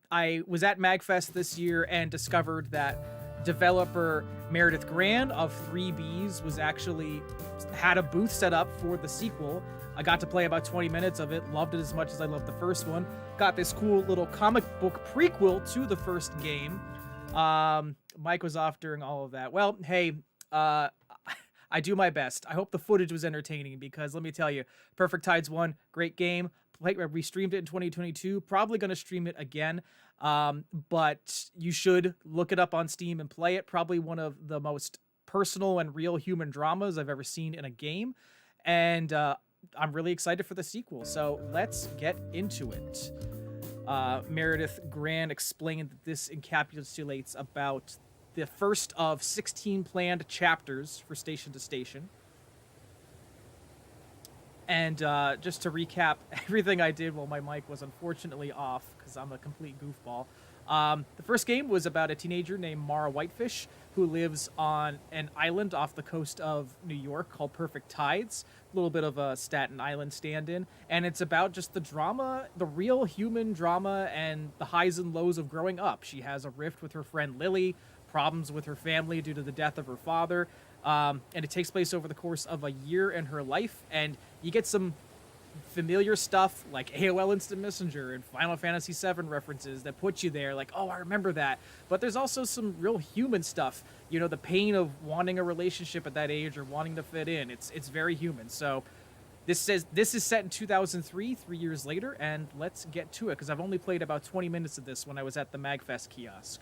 I was at MagFest this year and discovered that developer Meredith Grand of 3Bs was actually had a booth set up for the sequel. I got to play about 20 minutes of it, loved it as much as I loved the first one. Got this cool little comic book prequel to the first game. Mike was off during all of that. Well, hey, I do my best. I hope the footage was entertaining because let me tell you, Perfect Tides 1, great game. We streamed it in 2022. Probably going to stream it again. But you should look it up on Steam and play it. Probably one of the most personal and real human dramas I've ever seen in a game. And I'm really excited for the sequel. So let's get into it. Meredith Grand explained that this encapsulates about the first of 16 planned chapters for Station to Station. And just to recap everything I did while my mic was unfortunately off, because I'm a complete goofball. The first game was about a teenager named Mara Whitefish who lives on an island off the coast of New York called Perfect Tides. A little bit of a Staten Island stand-in. And it's about just the drama, the real human drama and the highs and lows of growing up. She has a rift with her friend Lily, problems with her family due to the death of her father. And it takes place over the course of a year in her life. And you get some familiar stuff like AOL Instant Messenger and Final Fantasy VII references that put you there like, oh, I remember that. But there's also some real human stuff. You know, the pain of wanting a relationship at that age or wanting to fit in. It's very human. So this is set in 2003, 3 years later, and let's get to it because I've only played about 20 minutes of this when I was at the MagFest kiosk.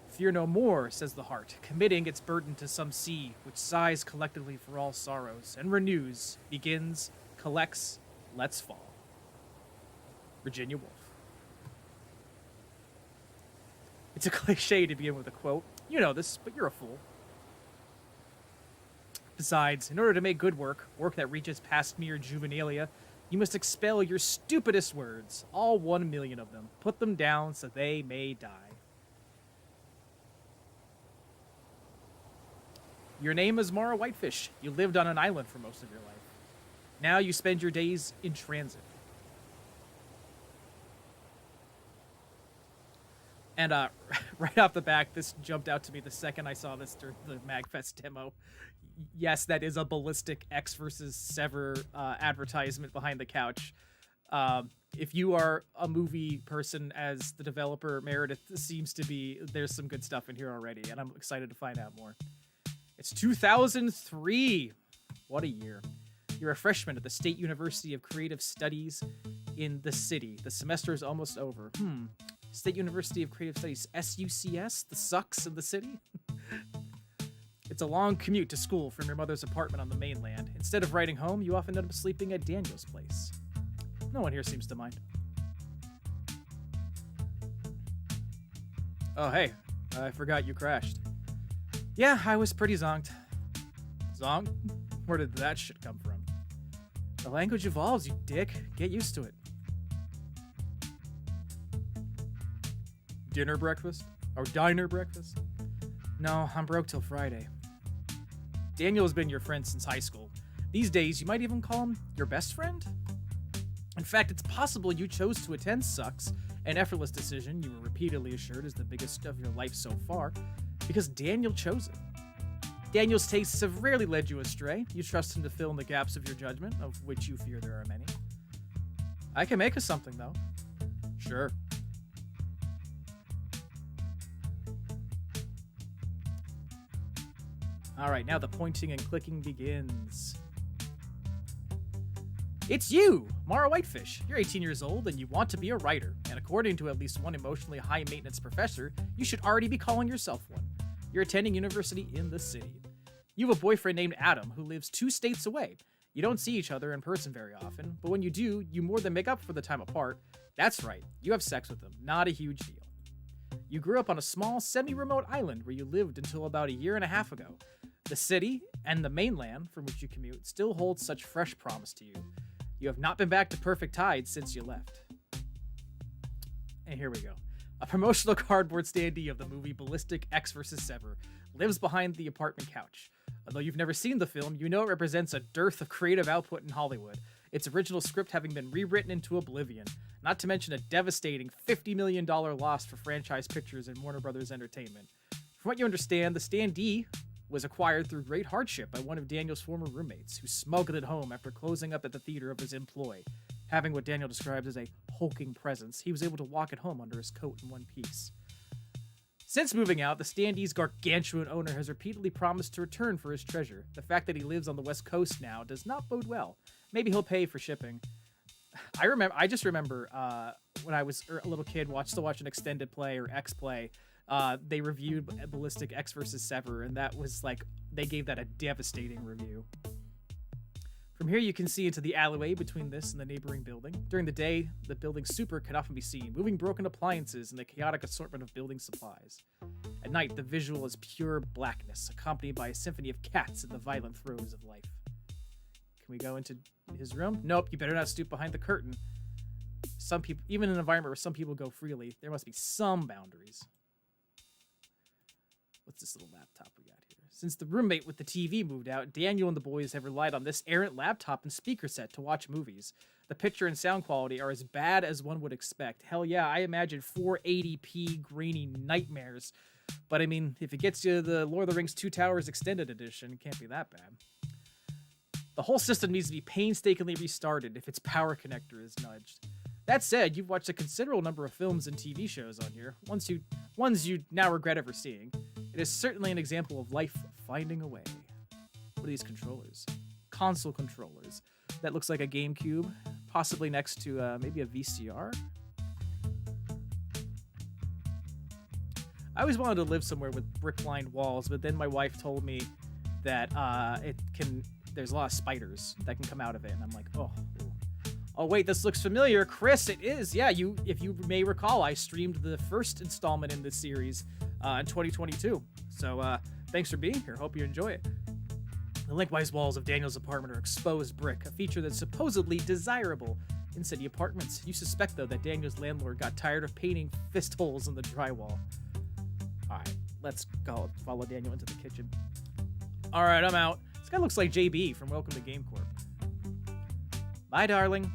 Fear no more, says the heart, committing its burden to some sea, which sighs collectively for all sorrows, and renews, begins, collects, lets fall. Virginia Woolf. It's a cliche to begin with a quote. You know this, but you're a fool. Besides, in order to make good work that reaches past mere juvenilia, you must expel your stupidest words, all 1 million of them. Put them down so they may die. Your name is Mara Whitefish. You lived on an island for most of your life. Now you spend your days in transit. And right off the back, this jumped out to me the second I saw this during the MagFest demo. Yes, that is a Ballistic X versus Sever advertisement behind the couch. If you are a movie person, as the developer Meredith seems to be, there's some good stuff in here already, and I'm excited to find out more. It's 2003. What a year. You're a freshman at the State University of Creative Studies in the city. The semester is almost over. State University of Creative Studies, SUCS, the sucks in the city? It's a long commute to school from your mother's apartment on the mainland. Instead of riding home, you often end up sleeping at Daniel's place. No one here seems to mind. Oh, hey, I forgot you crashed. Yeah, I was pretty zonked. Zonked? Where did that shit come from? The language evolves, you dick. Get used to it. Dinner breakfast? Or diner breakfast? No, I'm broke till Friday. Daniel's been your friend since high school. These days, you might even call him your best friend? In fact, it's possible you chose to attend Sucks, an effortless decision you were repeatedly assured is the biggest of your life so far, because Daniel chose it. Daniel's tastes have rarely led you astray. You trust him to fill in the gaps of your judgment, of which you fear there are many. I can make us something, though. Sure. Alright, now the pointing and clicking begins. It's you, Mara Whitefish. You're 18 years old and you want to be a writer. And according to at least one emotionally high-maintenance professor, you should already be calling yourself one. You're attending university in the city. You have a boyfriend named Adam who lives 2 states away. You don't see each other in person very often, but when you do, you more than make up for the time apart. That's right, you have sex with him. Not a huge deal. You grew up on a small, semi-remote island where you lived until about a year and a half ago. The city and the mainland from which you commute still hold such fresh promise to you. You have not been back to Perfect Tides since you left. And here we go. A promotional cardboard standee of the movie Ballistic X vs. Sever lives behind the apartment couch. Although you've never seen the film, you know it represents a dearth of creative output in Hollywood, its original script having been rewritten into oblivion. not to mention a devastating $50 million loss for Franchise Pictures and Warner Brothers Entertainment. From what you understand, the standee was acquired through great hardship by one of Daniel's former roommates, who smuggled it home after closing up at the theater of his employ. Having what Daniel describes as a hulking presence, he was able to walk it home under his coat in one piece. Since moving out, the standee's gargantuan owner has repeatedly promised to return for his treasure. The fact that he lives on the West Coast now does not bode well. Maybe he'll pay for shipping. I just remember when I was a little kid, watch an extended play or X play. They reviewed Ballistic X vs. Sever, and that was like, they gave that a devastating review. From here, you can see into the alleyway between this and the neighboring building. During the day, the building's super can often be seen, moving broken appliances and the chaotic assortment of building supplies. At night, the visual is pure blackness, accompanied by a symphony of cats in the violent throes of life. Can we go into his room? Nope, you better not stoop behind the curtain. Some people, even in an environment where some people go freely, there must be some boundaries. What's this little laptop we got here? Since the roommate with the TV moved out, Daniel and the boys have relied on this errant laptop and speaker set to watch movies. The picture and sound quality are as bad as one would expect. Hell yeah, I imagine 480p grainy nightmares. But I mean, if it gets you the Lord of the Rings Two Towers Extended Edition, it can't be that bad. The whole system needs to be painstakingly restarted if its power connector is nudged. That said, you've watched a considerable number of films and TV shows on here, ones you now regret ever seeing. It is certainly an example of life finding a way. What are these controllers? Console controllers. That looks like a GameCube, possibly next to maybe a VCR. I always wanted to live somewhere with brick-lined walls, but then my wife told me that there's a lot of spiders that can come out of it, and I'm like, oh. Oh wait, this looks familiar. Chris, it is. Yeah, if you may recall, I streamed the first installment in this series in 2022. So thanks for being here. Hope you enjoy it. The lengthwise walls of Daniel's apartment are exposed brick, a feature that's supposedly desirable in city apartments. You suspect, though, that Daniel's landlord got tired of painting fist holes in the drywall. Alright, let's go follow Daniel into the kitchen. Alright, I'm out. This guy looks like JB from Welcome to Game Corp. Bye, darling.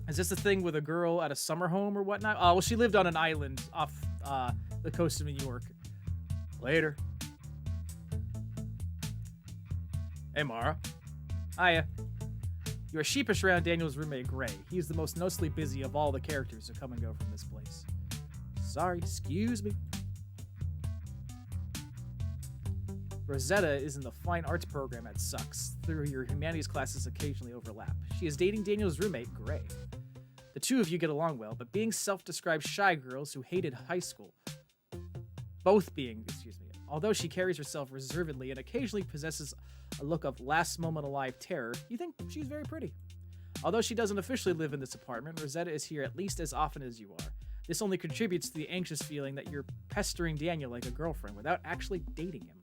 Is this a thing with a girl at a summer home or whatnot? Oh, well, she lived on an island off the coast of New York. Later. Hey, Mara. Hiya. You are sheepish around Daniel's roommate, Gray. He is the most noticeably busy of all the characters who come and go from this place. Sorry, excuse me. Rosetta is in the fine arts program at Sucks. Through your humanities classes occasionally overlap. She is dating Daniel's roommate, Gray. The two of you get along well, but being self-described shy girls who hated high school. Although she carries herself reservedly and occasionally possesses a look of last moment alive terror, you think she's very pretty. Although she doesn't officially live in this apartment, Rosetta is here at least as often as you are. This only contributes to the anxious feeling that you're pestering Daniel like a girlfriend without actually dating him.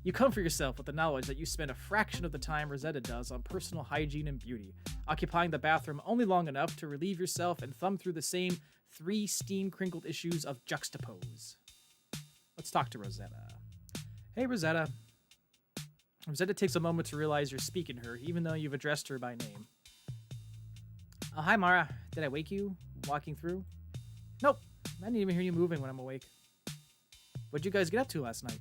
You comfort yourself with the knowledge that you spend a fraction of the time Rosetta does on personal hygiene and beauty, occupying the bathroom only long enough to relieve yourself and thumb through the same 3 steam-crinkled issues of Juxtapose. Let's talk to Rosetta. Hey, Rosetta. Rosetta takes a moment to realize you're speaking to her, even though you've addressed her by name. Oh, hi, Mara. Did I wake you walking through? Nope. I didn't even hear you moving when I'm awake. What'd you guys get up to last night?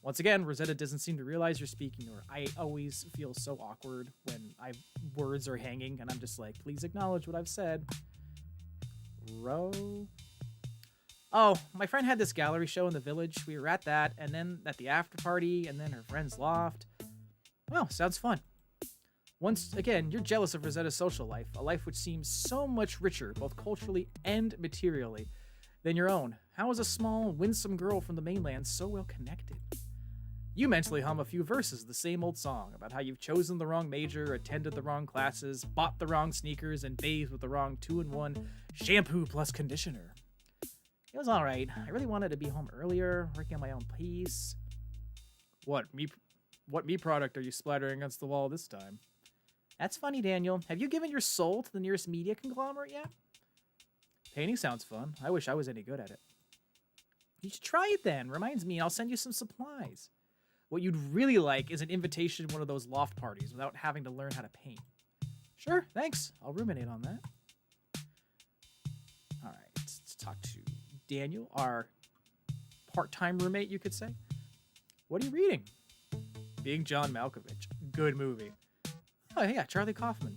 Once again, Rosetta doesn't seem to realize you're speaking to her. I always feel so awkward when words are hanging, and I'm just like, please acknowledge what I've said. Oh, my friend had this gallery show in the village. We were at that, and then at the after party, and then her friend's loft. Well, sounds fun. Once again, you're jealous of Rosetta's social life, a life which seems so much richer, both culturally and materially, than your own. How is a small, winsome girl from the mainland so well connected? You mentally hum a few verses of the same old song about how you've chosen the wrong major, attended the wrong classes, bought the wrong sneakers, and bathed with the wrong 2-in-1 shampoo plus conditioner. It was alright. I really wanted to be home earlier, working on my own piece. What me product are you splattering against the wall this time? That's funny, Daniel. Have you given your soul to the nearest media conglomerate yet? Painting sounds fun. I wish I was any good at it. You should try it then. Reminds me, I'll send you some supplies. What you'd really like is an invitation to one of those loft parties without having to learn how to paint. Sure, thanks. I'll ruminate on that. All right, let's talk to Daniel, our part-time roommate, you could say. What are you reading? Being John Malkovich. Good movie. Oh, yeah, Charlie Kaufman.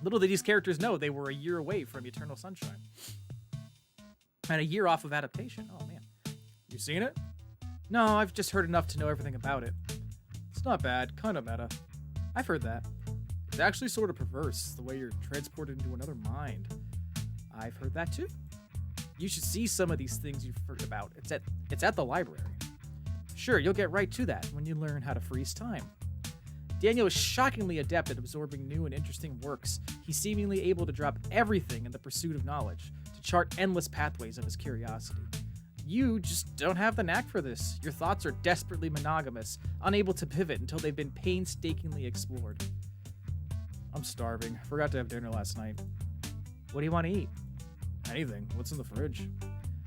Little did these characters know they were a year away from Eternal Sunshine. And a year off of adaptation. Oh, man. You seen it? No, I've just heard enough to know everything about it. It's not bad. Kind of meta. I've heard that. It's actually sort of perverse, the way you're transported into another mind. I've heard that too. You should see some of these things you've heard about. It's at the library. Sure, you'll get right to that when you learn how to freeze time. Daniel is shockingly adept at absorbing new and interesting works. He's seemingly able to drop everything in the pursuit of knowledge, to chart endless pathways of his curiosity. You just don't have the knack for this. Your thoughts are desperately monogamous, unable to pivot until they've been painstakingly explored. I'm starving. Forgot to have dinner last night. What do you want to eat? Anything. What's in the fridge?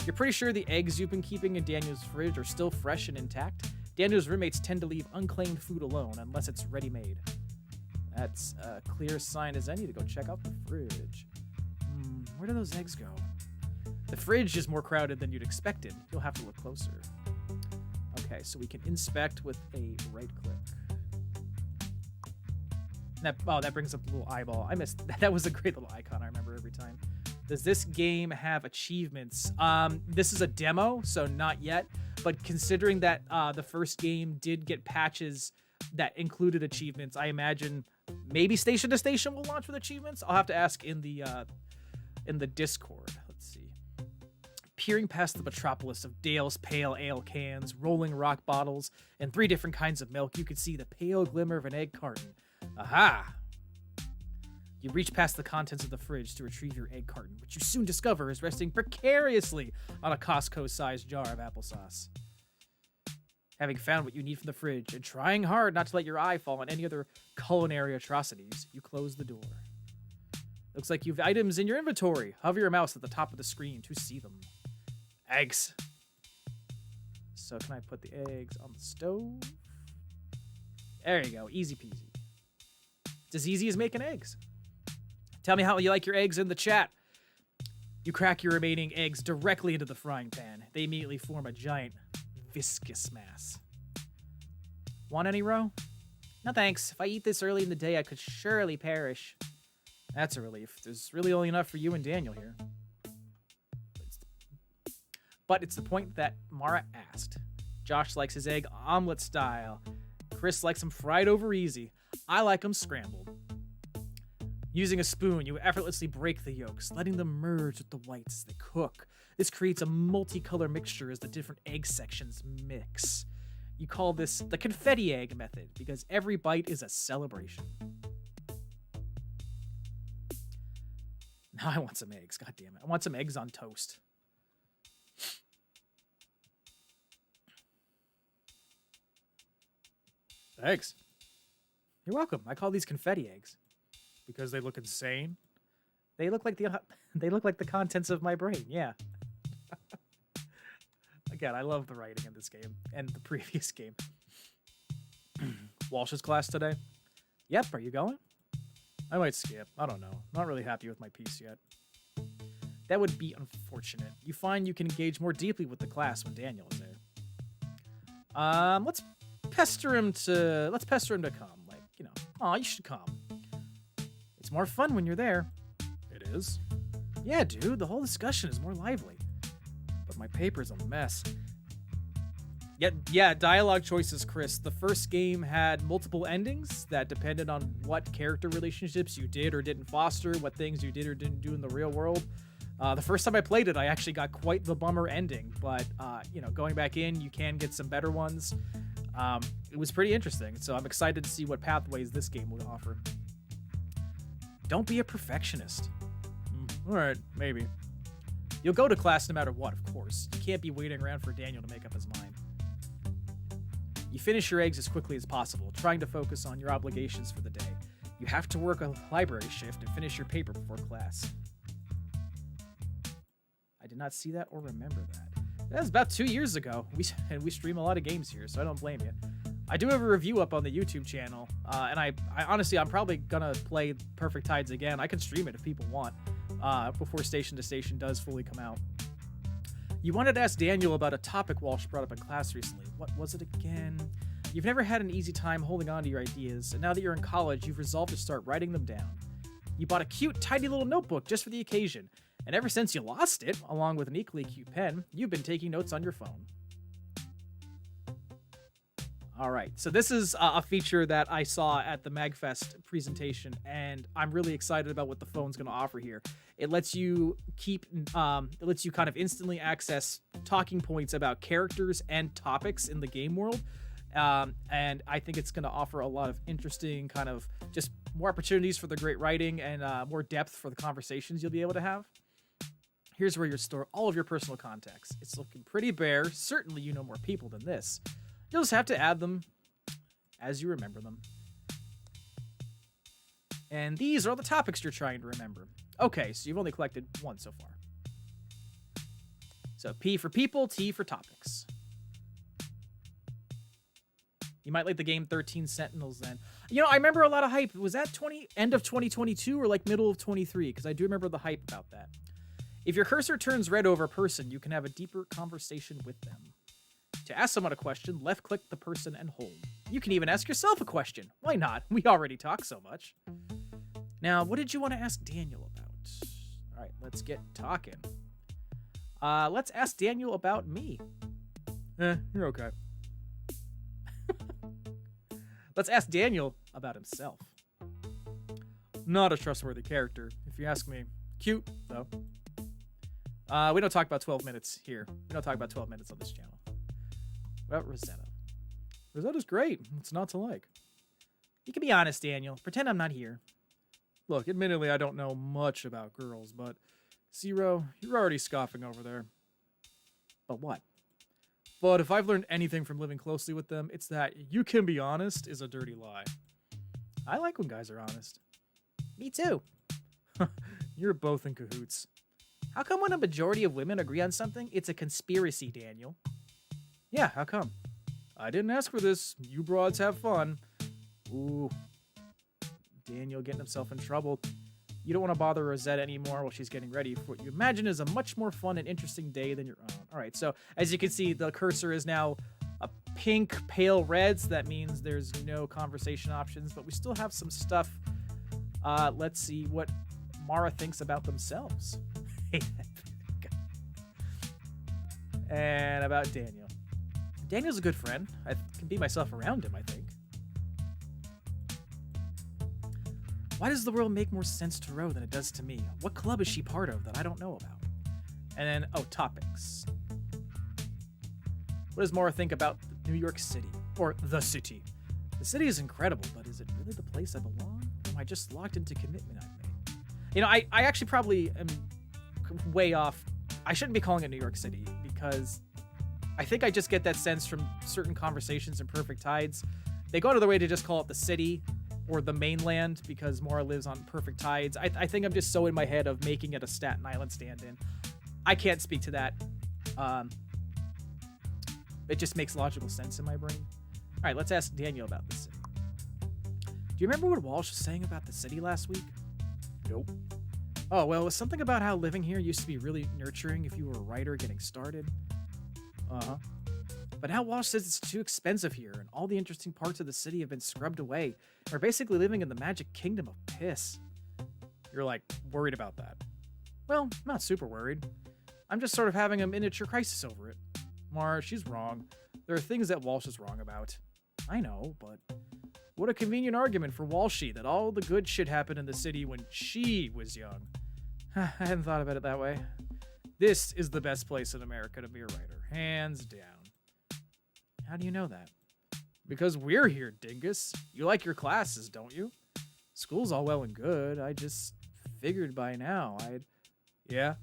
You're pretty sure the eggs you've been keeping in Daniel's fridge are still fresh and intact? Daniel's roommates tend to leave unclaimed food alone unless it's ready-made. That's a clear sign as any to go check out the fridge. Where do those eggs go? The fridge is more crowded than you'd expected. You'll have to look closer. Okay, so we can inspect with a right click. That brings up the little eyeball. I missed that. That was a great little icon I remember every time. Does this game have achievements? This is a demo, so not yet. But considering that the first game did get patches that included achievements, I imagine maybe Station to Station will launch with achievements. I'll have to ask in the Discord. Let's see. Peering past the metropolis of Dale's pale ale cans, rolling rock bottles, and 3 different kinds of milk, you could see the pale glimmer of an egg carton. Aha! You reach past the contents of the fridge to retrieve your egg carton, which you soon discover is resting precariously on a Costco-sized jar of applesauce. Having found what you need from the fridge and trying hard not to let your eye fall on any other culinary atrocities, you close the door. Looks like you've items in your inventory. Hover your mouse at the top of the screen to see them. Eggs. So can I put the eggs on the stove? There you go. Easy peasy. It's as easy as making eggs. Tell me how you like your eggs in the chat. You crack your remaining eggs directly into the frying pan. They immediately form a giant, viscous mass. Want any, Ro? No thanks. If I eat this early in the day, I could surely perish. That's a relief. There's really only enough for you and Daniel here. But it's the point that Mara asked. Josh likes his egg omelet style. Chris likes them fried over easy. I like them scrambled. Using a spoon, you effortlessly break the yolks, letting them merge with the whites as they cook. This creates a multicolor mixture as the different egg sections mix. You call this the confetti egg method because every bite is a celebration. Now I want some eggs. God damn it. I want some eggs on toast. Eggs. You're welcome. I call these confetti eggs because they look insane. They look like the contents of my brain. Yeah. Again, I love the writing in this game and the previous game. Walsh's class today. Yep. Are you going? I might skip. I don't know. Not really happy with my piece yet. That would be unfortunate. You find you can engage more deeply with the class when Daniel is there. Let's pester him to come. Like, you know, oh, you should come. It's more fun when you're there. It is? Yeah, dude, the whole discussion is more lively. But my paper's a mess. Yeah, dialogue choices, Chris. The first game had multiple endings that depended on what character relationships you did or didn't foster, what things you did or didn't do in the real world. The first time I played it, I actually got quite the bummer ending, but, going back in, you can get some better ones. It was pretty interesting, so I'm excited to see what pathways this game will offer. Don't be a perfectionist. Alright, maybe. You'll go to class no matter what, of course. You can't be waiting around for Daniel to make up his mind. You finish your eggs as quickly as possible, trying to focus on your obligations for the day. You have to work a library shift and finish your paper before class. I did not see that or remember that. That was about 2 years ago. We stream a lot of games here, so I don't blame you. I do have a review up on the YouTube channel, and I honestly, I'm probably gonna play Perfect Tides again. I can stream it if people want, before Station to Station does fully come out. You wanted to ask Daniel about a topic Walsh brought up in class recently. What was it again? You've never had an easy time holding on to your ideas, and now that you're in college, you've resolved to start writing them down. You bought a cute, tidy little notebook just for the occasion, and ever since you lost it, along with an equally cute pen, you've been taking notes on your phone. All right, so this is a feature that I saw at the MagFest presentation, and I'm really excited about what the phone's going to offer here. It lets you kind of instantly access talking points about characters and topics in the game world, and I think it's going to offer a lot of interesting kind of just more opportunities for the great writing and more depth for the conversations you'll be able to have. Here's where you store all of your personal contacts. It's looking pretty bare. Certainly you know more people than this. You'll just have to add them as you remember them. And these are all the topics you're trying to remember. Okay, so you've only collected one so far. So P for people, T for topics. You might like the game 13 Sentinels then. You know, I remember a lot of hype. Was that end of 2022 or like middle of 23? Because I do remember the hype about that. If your cursor turns red over a person, you can have a deeper conversation with them. To ask someone a question, left-click the person and hold. You can even ask yourself a question. Why not? We already talk so much. Now, what did you want to ask Daniel about? All right, let's get talking. Let's ask Daniel about me. You're okay. Let's ask Daniel about himself. Not a trustworthy character, if you ask me. Cute, though. We don't talk about 12 minutes here. We don't talk about 12 minutes on this channel. What about Rosetta? Rosetta's great. What's not to like? You can be honest, Daniel. Pretend I'm not here. Look, admittedly, I don't know much about girls, but Zero, you're already scoffing over there. But what? But if I've learned anything from living closely with them, it's that you can be honest is a dirty lie. I like when guys are honest. Me too. You're both in cahoots. How come when a majority of women agree on something, it's a conspiracy, Daniel? Yeah, how come? I didn't ask for this. You broads have fun. Ooh. Daniel getting himself in trouble. You don't want to bother Rosetta anymore while she's getting ready for what you imagine is a much more fun and interesting day than your own. All right, so as you can see, the cursor is now a pink, pale red, so that means there's no conversation options, but we still have some stuff. Let's see what Mara thinks about themselves. And about Daniel. Daniel's a good friend. I can be myself around him, I think. Why does the world make more sense to Ro than it does to me? What club is she part of that I don't know about? And then, topics. What does Mara think about New York City? Or the city? The city is incredible, but is it really the place I belong? Or am I just locked into commitment I've made? You know, I actually probably am way off. I shouldn't be calling it New York City, because I think I just get that sense from certain conversations in Perfect Tides. They go out of their way to just call it the city or the mainland because Mara lives on Perfect Tides. I think I'm just so in my head of making it a Staten Island stand-in. I can't speak to that. It just makes logical sense in my brain. All right, let's ask Daniel about the city. Do you remember what Walsh was saying about the city last week? Nope. Oh, well, it was something about how living here used to be really nurturing if you were a writer getting started. Uh-huh. But now Walsh says it's too expensive here, and all the interesting parts of the city have been scrubbed away. We're basically living in the magic kingdom of piss. You're, like, worried about that. Well, not super worried. I'm just sort of having a miniature crisis over it. Mara, she's wrong. There are things that Walsh is wrong about. I know, but what a convenient argument for Walshy that all the good shit happened in the city when she was young. I hadn't thought about it that way. This is the best place in America to be a writer, hands down. How do you know that? Because we're here, dingus. You like your classes, don't you? School's all well and good. I just figured by now Yeah.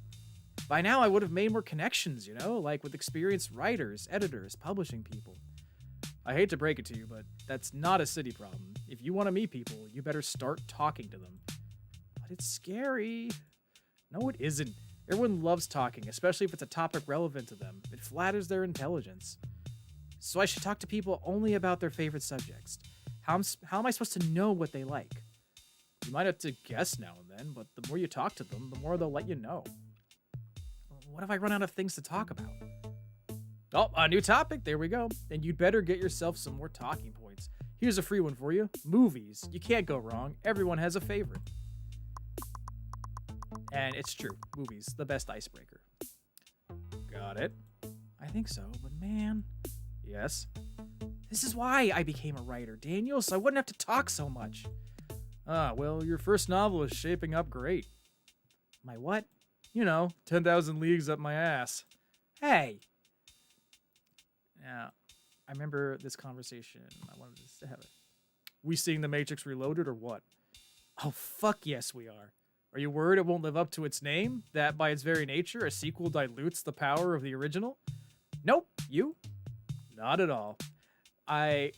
By now I would have made more connections, you know? Like with experienced writers, editors, publishing people. I hate to break it to you, but that's not a city problem. If you want to meet people, you better start talking to them. But it's scary. No, it isn't. Everyone loves talking, especially if it's a topic relevant to them. It flatters their intelligence. So I should talk to people only about their favorite subjects. How am I supposed to know what they like? You might have to guess now and then, but the more you talk to them, the more they'll let you know. What if I run out of things to talk about? Oh, a new topic. There we go. Then you'd better get yourself some more talking points. Here's a free one for you. Movies. You can't go wrong. Everyone has a favorite. And it's true. Movies, the best icebreaker. Got it? I think so, but man... Yes? This is why I became a writer, Daniel, so I wouldn't have to talk so much. Ah, well, your first novel is shaping up great. My what? 10,000 Leagues Up My Ass. Hey! Yeah, I remember this conversation. I wanted to have it. We seeing The Matrix Reloaded or what? Oh, fuck yes we are. Are you worried it won't live up to its name? That by its very nature, a sequel dilutes the power of the original? Nope. You? Not at all. I,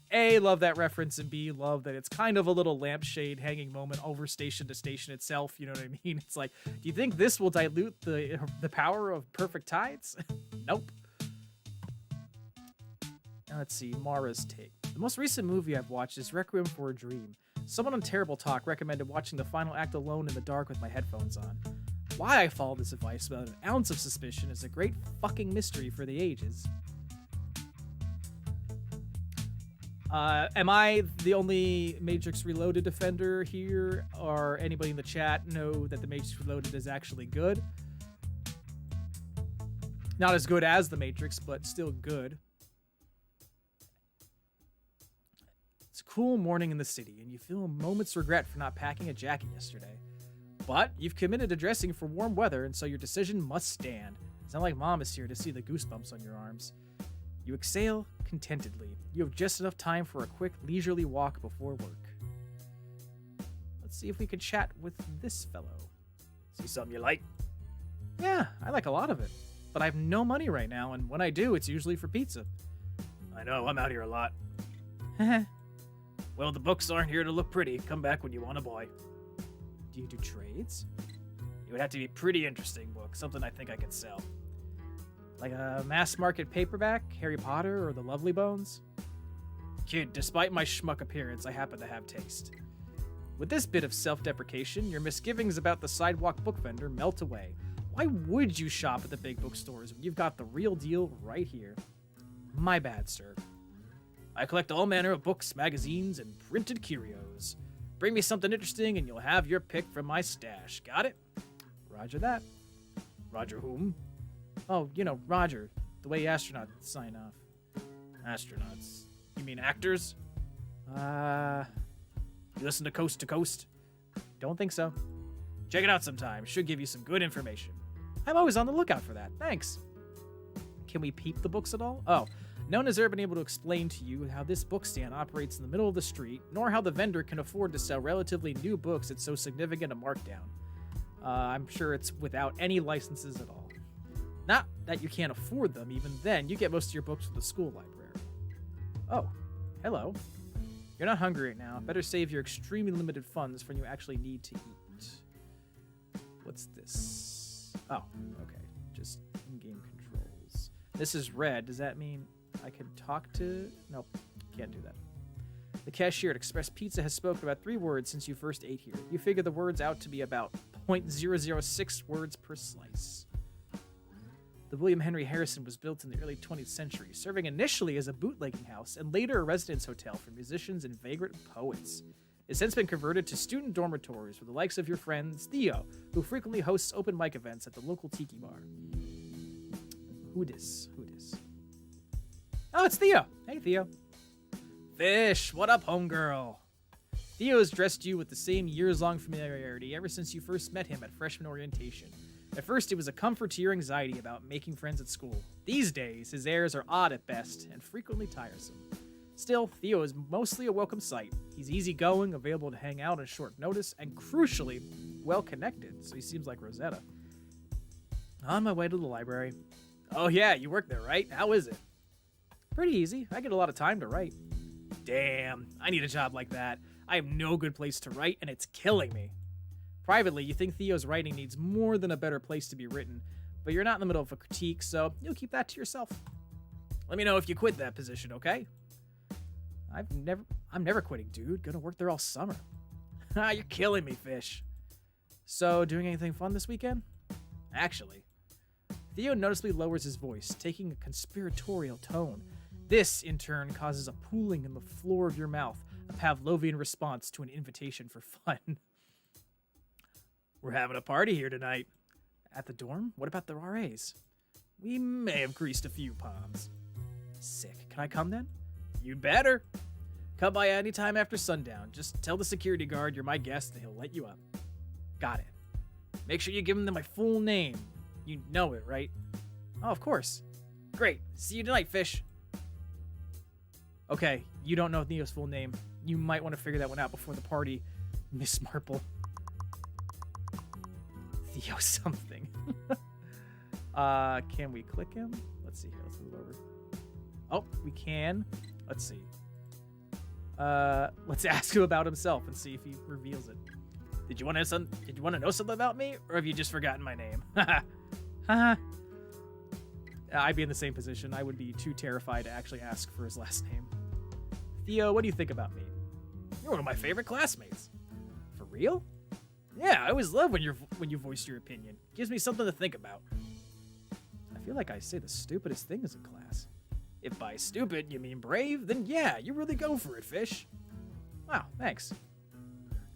A, love that reference, and B, love that it's kind of a little lampshade hanging moment over station to station itself, you know what I mean? It's like, do you think this will dilute the power of perfect tides? Nope. Now let's see, Mara's take. The most recent movie I've watched is Requiem for a Dream. Someone on Terrible Talk recommended watching the final act alone in the dark with my headphones on. Why I followed this advice without an ounce of suspicion is a great fucking mystery for the ages. Am I the only Matrix Reloaded defender here, or anybody in the chat know that the Matrix Reloaded is actually good? Not as good as the Matrix, but still good. It's a cool morning in the city, and you feel a moment's regret for not packing a jacket yesterday. But you've committed to dressing for warm weather, and so your decision must stand. It's not like Mom is here to see the goosebumps on your arms. You exhale contentedly. You have just enough time for a quick, leisurely walk before work. Let's see if we can chat with this fellow. See something you like? Yeah, I like a lot of it. But I have no money right now, and when I do, it's usually for pizza. I know, I'm out here a lot. Well, the books aren't here to look pretty. Come back when you want a boy. Do you do trades? It would have to be a pretty interesting book, something I think I could sell. Like a mass market paperback, Harry Potter, or The Lovely Bones? Kid, despite my schmuck appearance, I happen to have taste. With this bit of self-deprecation, your misgivings about the sidewalk book vendor melt away. Why would you shop at the big bookstores when you've got the real deal right here? My bad, sir. I collect all manner of books, magazines, and printed curios. Bring me something interesting and you'll have your pick from my stash. Got it? Roger that. Roger whom? Oh, Roger. The way astronauts sign off. Astronauts? You mean actors? You listen to Coast to Coast? Don't think so. Check it out sometime. Should give you some good information. I'm always on the lookout for that. Thanks. Can we peep the books at all? Oh, no one has ever been able to explain to you how this book stand operates in the middle of the street, nor how the vendor can afford to sell relatively new books at so significant a markdown. I'm sure it's without any licenses at all. Not that you can't afford them, even then, you get most of your books from the school library. Oh, hello. You're not hungry right now. Better save your extremely limited funds for when you actually need to eat. What's this? Oh, okay. Just in-game controls. This is red. Does that mean I can talk to... Nope, can't do that. The cashier at Express Pizza has spoken about 3 words since you first ate here. You figure the words out to be about 0.006 words per slice. The William Henry Harrison was built in the early 20th century, serving initially as a bootlegging house and later a residence hotel for musicians and vagrant poets. It's since been converted to student dormitories for the likes of your friends Theo, who frequently hosts open mic events at the local tiki bar. Who dis? Oh, it's Theo. Hey, Theo. Fish, what up, homegirl? Theo has dressed you with the same years-long familiarity ever since you first met him at freshman orientation. At first, it was a comfort to your anxiety about making friends at school. These days, his airs are odd at best and frequently tiresome. Still, Theo is mostly a welcome sight. He's easygoing, available to hang out on short notice, and crucially, well-connected, so he seems like Rosetta. On my way to the library. Oh yeah, you work there, right? How is it? Pretty easy. I get a lot of time to write. Damn, I need a job like that. I have no good place to write, and it's killing me. Privately, you think Theo's writing needs more than a better place to be written, but you're not in the middle of a critique, so you'll keep that to yourself. Let me know if you quit that position, okay? I'm never quitting, dude. Gonna work there all summer. Ah, you're killing me, Fish. So, doing anything fun this weekend? Actually. Theo noticeably lowers his voice, taking a conspiratorial tone. This, in turn, causes a pooling in the floor of your mouth, a Pavlovian response to an invitation for fun. We're having a party here tonight. At the dorm? What about the RAs? We may have greased a few palms. Sick. Can I come then? You better. Come by any time after sundown. Just tell the security guard you're my guest and he'll let you up. Got it. Make sure you give him my full name. You know it, right? Oh, of course. Great. See you tonight, Fish. Okay, you don't know Theo's full name. You might want to figure that one out before the party, Miss Marple. Theo something. Can we click him? Let's see here. Let's move over. Oh, we can. Let's see. Let's ask him about himself and see if he reveals it. Did you want to know something about me, or have you just forgotten my name? Haha. I'd be in the same position. I would be too terrified to actually ask for his last name. Theo, what do you think about me? You're one of my favorite classmates. For real? Yeah, I always love when you voice your opinion. Gives me something to think about. I feel like I say the stupidest things in class. If by stupid you mean brave, then yeah, you really go for it, Fish. Wow, thanks.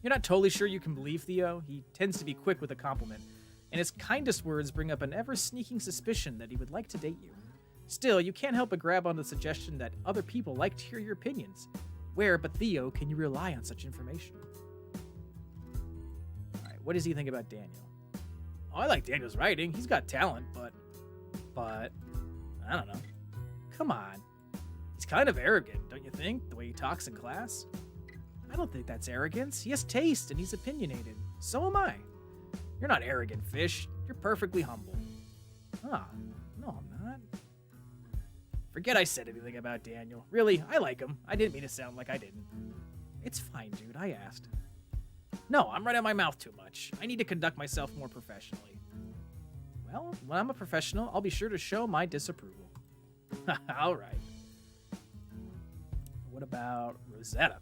You're not totally sure you can believe Theo. He tends to be quick with a compliment, and his kindest words bring up an ever-sneaking suspicion that he would like to date you. Still, you can't help but grab on the suggestion that other people like to hear your opinions. Where but Theo can you rely on such information? Alright, what does he think about Daniel? Oh, I like Daniel's writing. He's got talent, but I don't know. Come on. He's kind of arrogant, don't you think? The way he talks in class? I don't think that's arrogance. He has taste and he's opinionated. So am I. You're not arrogant, Fish. You're perfectly humble. Ah, no, I'm not. Forget I said anything about Daniel. Really, I like him. I didn't mean to sound like I didn't. It's fine, dude. I asked. No, I'm running my mouth too much. I need to conduct myself more professionally. Well, when I'm a professional, I'll be sure to show my disapproval. All right. What about Rosetta?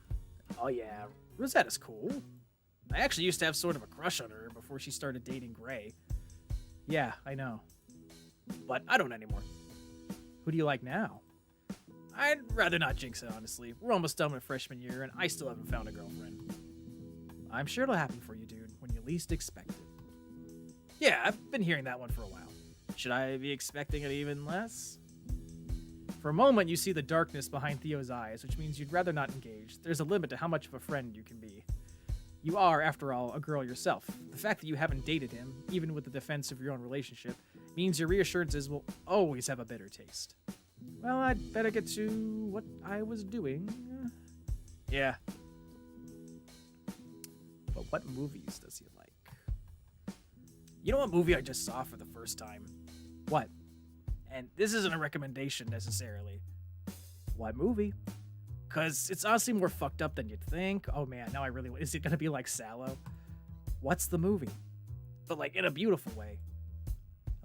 Oh yeah, Rosetta's cool. I actually used to have sort of a crush on her before she started dating Gray. Yeah, I know. But I don't anymore. Who do you like now? I'd rather not jinx it, honestly. We're almost done with freshman year, and I still haven't found a girlfriend. I'm sure it'll happen for you, dude, when you least expect it. Yeah, I've been hearing that one for a while. Should I be expecting it even less? For a moment, you see the darkness behind Theo's eyes, which means you'd rather not engage. There's a limit to how much of a friend you can be. You are, after all, a girl yourself. The fact that you haven't dated him, even with the defense of your own relationship, means your reassurances will always have a bitter taste. Well, I'd better get to what I was doing. Yeah. But what movies does he like? You know what movie I just saw for the first time? What? And this isn't a recommendation necessarily. What movie? Because it's honestly more fucked up than you'd think. Oh man, now I really... Is it going to be like Sallow? What's the movie? But like in a beautiful way.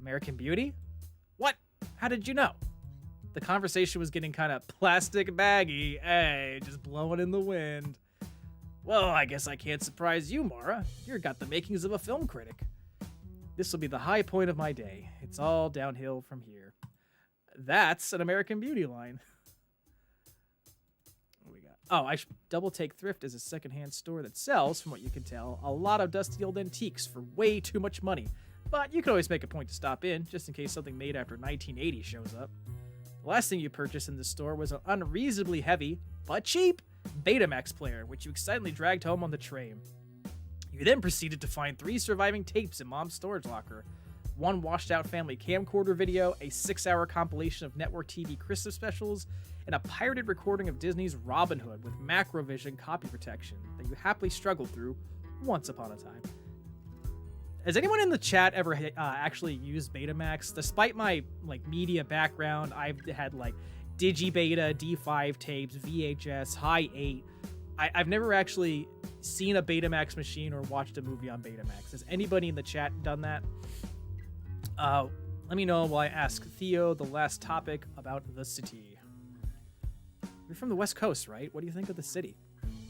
American Beauty? What? How did you know? The conversation was getting kind of plastic baggy. Hey, just blowing in the wind. Well, I guess I can't surprise you, Mara. You've got the makings of a film critic. This will be the high point of my day. It's all downhill from here. That's an American Beauty line. What we got? Oh, I should double take Thrift as a secondhand store that sells, from what you can tell, a lot of dusty old antiques for way too much money. But you can always make a point to stop in, just in case something made after 1980 shows up. The last thing you purchased in this store was an unreasonably heavy, but cheap, Betamax player, which you excitedly dragged home on the train. You then proceeded to find 3 surviving tapes in Mom's storage locker, 1 washed-out family camcorder video, a 6-hour compilation of network TV Christmas specials, and a pirated recording of Disney's Robin Hood with Macrovision copy protection that you happily struggled through once upon a time. Has anyone in the chat ever actually used Betamax? Despite my media background, I've had Digibeta, D5 tapes, VHS, High 8. I've never actually seen a Betamax machine or watched a movie on Betamax. Has anybody in the chat done that? Let me know while I ask Theo the last topic about the city. You're from the West Coast, right? What do you think of the city?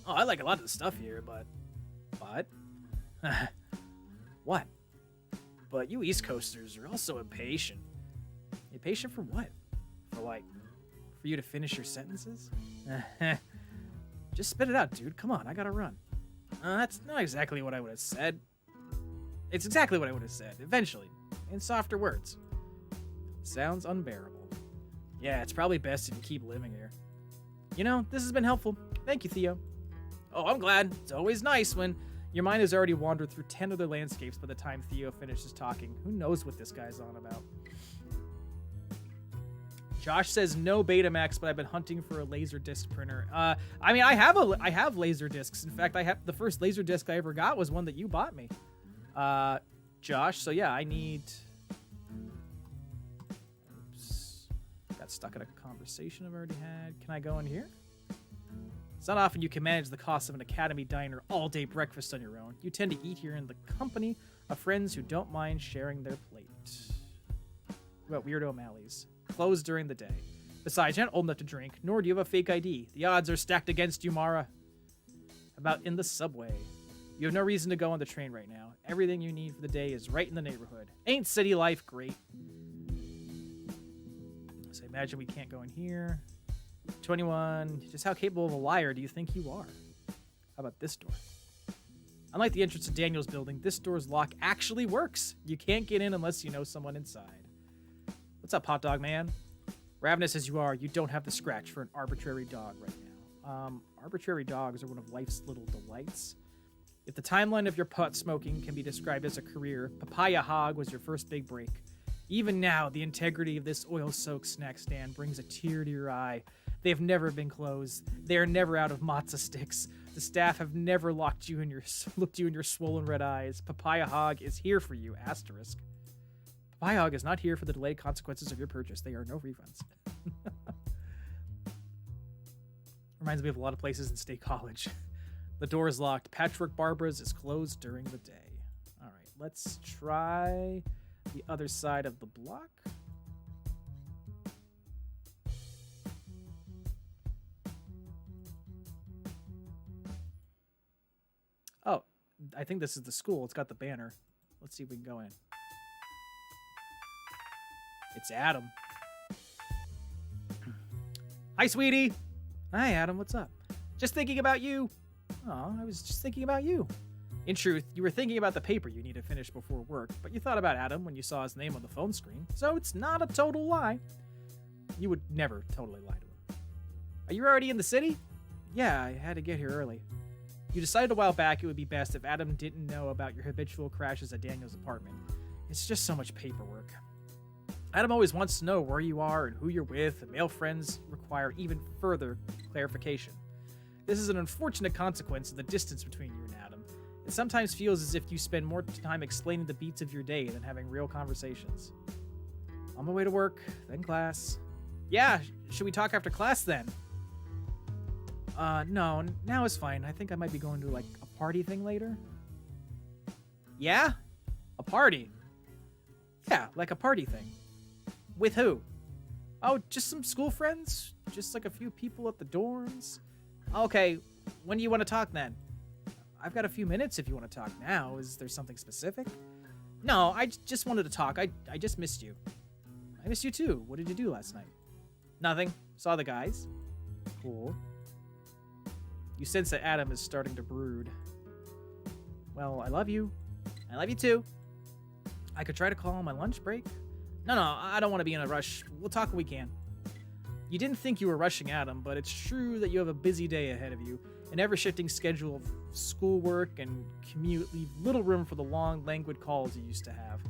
Oh, I like a lot of the stuff here, but... What? What? But you East Coasters are also impatient. Impatient for what? For you to finish your sentences? Just spit it out, dude. Come on, I gotta run. That's not exactly what I would have said. It's exactly what I would have said, eventually, in softer words. Sounds unbearable. Yeah, it's probably best if you keep living here. You know, this has been helpful. Thank you, Theo. Oh, I'm glad. It's always nice when your mind has already wandered through 10 other landscapes by the time Theo finishes talking. Who knows what this guy's on about? Josh says no Betamax, but I've been hunting for a laser disc printer. I mean, I have laser discs. In fact, I have the first laser disc I ever got was one that you bought me. Josh, so yeah, I need... Oops. Got stuck in a conversation I've already had. Can I go in here? It's not often you can manage the cost of an Academy diner all-day breakfast on your own. You tend to eat here in the company of friends who don't mind sharing their plate. What about Weirdo O'Malley's? Closed during the day. Besides, you're not old enough to drink, nor do you have a fake ID. The odds are stacked against you, Mara. About in the subway. You have no reason to go on the train right now. Everything you need for the day is right in the neighborhood. Ain't city life great? So imagine we can't go in here. 21. Just how capable of a liar do you think you are? How about this door? Unlike the entrance to Daniel's building, this door's lock actually works. You can't get in unless you know someone inside. What's up, hot dog man? Ravenous as you are, you don't have the scratch for an arbitrary dog right now. Arbitrary dogs are one of life's little delights. If the timeline of your pot smoking can be described as a career, Papaya Hog was your first big break. Even now, the integrity of this oil-soaked snack stand brings a tear to your eye. They have never been closed. They are never out of matzo sticks. The staff have never looked you in your swollen red eyes. Papaya Hog is here for you, asterisk. Papaya Hog is not here for the delayed consequences of your purchase. They are no refunds. Reminds me of a lot of places in State College. The door is locked. Patchwork Barbara's is closed during the day. All right, let's try the other side of the block. Oh, I think this is the school. It's got the banner. Let's see if we can go in. It's Adam. Hi, sweetie. Hi, Adam. What's up? Just thinking about you. Oh, I was just thinking about you. In truth, you were thinking about the paper you need to finish before work, but you thought about Adam when you saw his name on the phone screen, so it's not a total lie. You would never totally lie to him. Are you already in the city? Yeah, I had to get here early. You decided a while back it would be best if Adam didn't know about your habitual crashes at Daniel's apartment. It's just so much paperwork. Adam always wants to know where you are and who you're with, and male friends require even further clarification. This is an unfortunate consequence of the distance between you and Adam. It sometimes feels as if you spend more time explaining the beats of your day than having real conversations. On my way to work, then class. Yeah, should we talk after class then? No, now is fine. I think I might be going to, like, a party thing later. Yeah? A party? Yeah, like a party thing. With who? Oh, just some school friends. Just like a few people at the dorms. Okay, when do you want to talk then? I've got a few minutes if you want to talk now. Is there something specific? No, I just wanted to talk. I just missed you. I missed you too. What did you do last night? Nothing. Saw the guys. Cool. You sense that Adam is starting to brood. Well, I love you. I love you too. I could try to call on my lunch break. No, I don't want to be in a rush. We'll talk when we can. You didn't think you were rushing Adam, but it's true that you have a busy day ahead of you. An ever-shifting schedule of schoolwork and commute leave little room for the long, languid calls you used to have.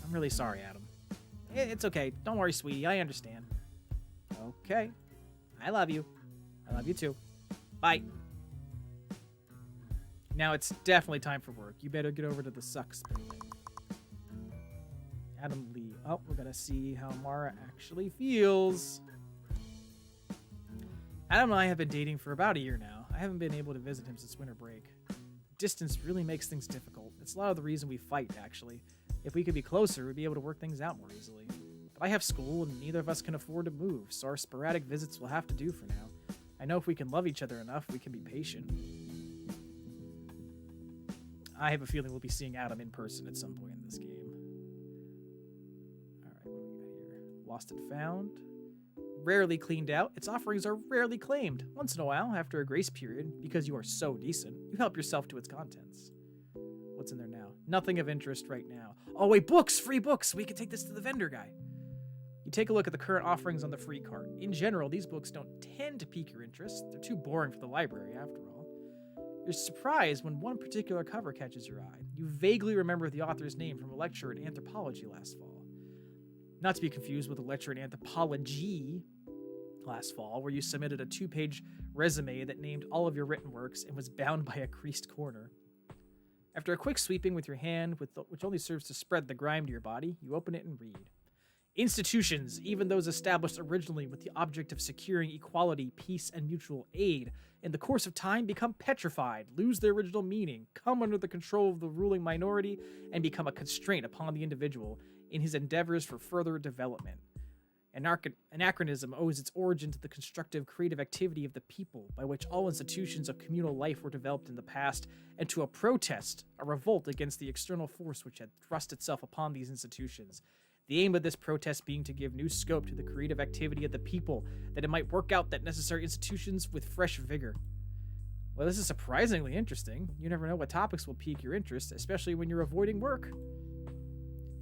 I'm really sorry, Adam. It's okay. Don't worry, sweetie. I understand. Okay. I love you. I love you too. Bye. Now it's definitely time for work. You better get over to the Sucks building. Adam Lee. Oh, we're gonna see how Mara actually feels. Adam and I have been dating for about a year now. I haven't been able to visit him since winter break. Distance really makes things difficult. It's a lot of the reason we fight, actually. If we could be closer, we'd be able to work things out more easily. But I have school, and neither of us can afford to move, so our sporadic visits will have to do for now. I know if we can love each other enough, we can be patient. I have a feeling we'll be seeing Adam in person at some point in this game. Alright, what do we got here? Lost and found. Rarely cleaned out. Its offerings are rarely claimed. Once in a while, after a grace period, because you are so decent, you help yourself to its contents. What's in there now? Nothing of interest right now. Oh wait, books! Free books! We can take this to the vendor guy. You take a look at the current offerings on the free cart. In general, these books don't tend to pique your interest. They're too boring for the library, after all. You're surprised when one particular cover catches your eye. You vaguely remember the author's name from a lecture in anthropology last fall. Not to be confused with a lecture in anthropology last fall, where you submitted a 2-page resume that named all of your written works and was bound by a creased corner. After a quick sweeping with your hand, which only serves to spread the grime to your body, you open it and read. Institutions, even those established originally with the object of securing equality, peace, and mutual aid, in the course of time become petrified, lose their original meaning, come under the control of the ruling minority, and become a constraint upon the individual in his endeavors for further development. Anachronism owes its origin to the constructive, creative activity of the people, by which all institutions of communal life were developed in the past, and to a protest, a revolt against the external force which had thrust itself upon these institutions. The aim of this protest being to give new scope to the creative activity of the people, that it might work out that necessary institutions with fresh vigor. Well, this is surprisingly interesting. You never know what topics will pique your interest, especially when you're avoiding work.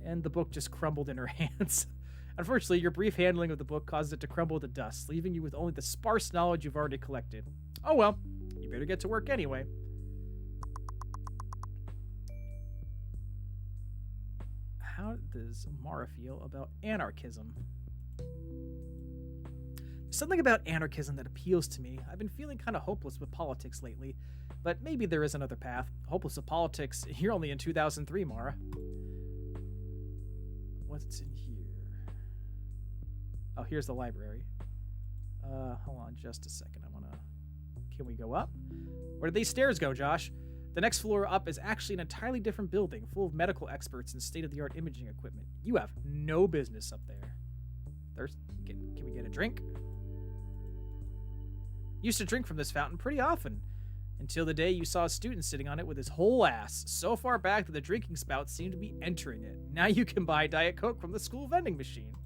And the book just crumbled in her hands. Unfortunately, your brief handling of the book caused it to crumble to dust, leaving you with only the sparse knowledge you've already collected. Oh well, you better get to work anyway. How does Mara feel about anarchism? There's something about anarchism that appeals to me. I've been feeling kind of hopeless with politics lately, but maybe there is another path. Hopeless with politics? You're only in 2003, Mara. What's in here? Oh, here's the library. Hold on just a second. Can we go up? Where did these stairs go, Josh? The next floor up is actually an entirely different building, full of medical experts and state-of-the-art imaging equipment. You have no business up there. Can we get a drink? Used to drink from this fountain pretty often, until the day you saw a student sitting on it with his whole ass, so far back that the drinking spout seemed to be entering it. Now you can buy Diet Coke from the school vending machine.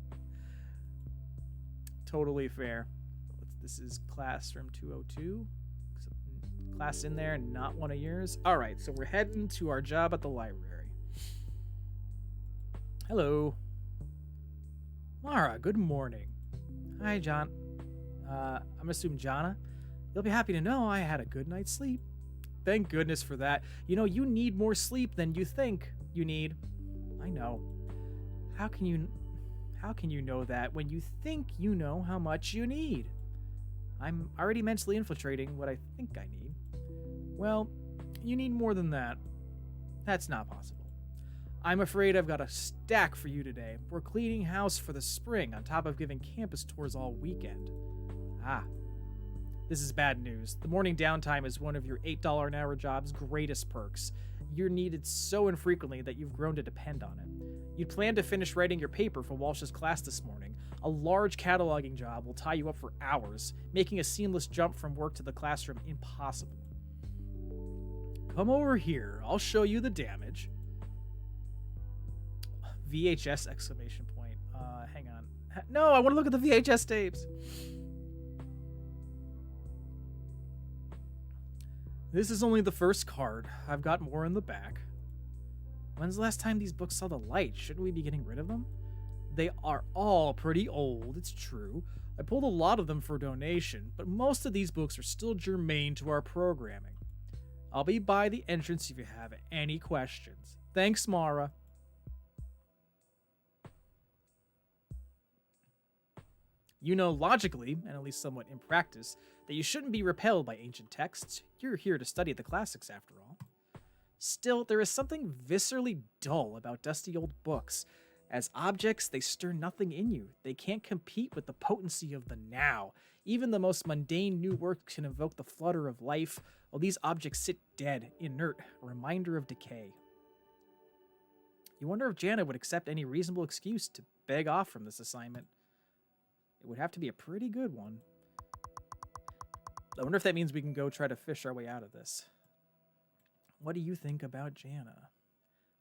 Totally fair. This is classroom 202. Class in there and not one of yours. All right, so we're heading to our job at the library. Hello. Mara, good morning. Hi, John. I'm assuming Jonna. You'll be happy to know I had a good night's sleep. Thank goodness for that. You know, you need more sleep than you think you need. I know. How can you know that when you think you know how much you need? I'm already mentally infiltrating what I think I need. Well, you need more than that. That's not possible. I'm afraid I've got a stack for you today. We're cleaning house for the spring on top of giving campus tours all weekend. This is bad news. The morning downtime is one of your $8 an hour job's greatest perks. You're needed so infrequently that you've grown to depend on it. You'd planned to finish writing your paper for Walsh's class this morning. A large cataloging job will tie you up for hours, making a seamless jump from work to the classroom impossible. Come over here. I'll show you the damage. VHS exclamation point. Hang on. No, I want to look at the VHS tapes. This is only the first card. I've got more in the back. When's the last time these books saw the light? Shouldn't we be getting rid of them? They are all pretty old, it's true. I pulled a lot of them for donation, but most of these books are still germane to our programming. I'll be by the entrance if you have any questions. Thanks, Mara. You know logically, and at least somewhat in practice, that you shouldn't be repelled by ancient texts. You're here to study the classics, after all. Still, there is something viscerally dull about dusty old books. As objects, they stir nothing in you. They can't compete with the potency of the now. Even the most mundane new works can evoke the flutter of life, while these objects sit dead, inert, a reminder of decay. You wonder if Jana would accept any reasonable excuse to beg off from this assignment. It would have to be a pretty good one. I wonder if that means we can go try to fish our way out of this. What do you think about Jana?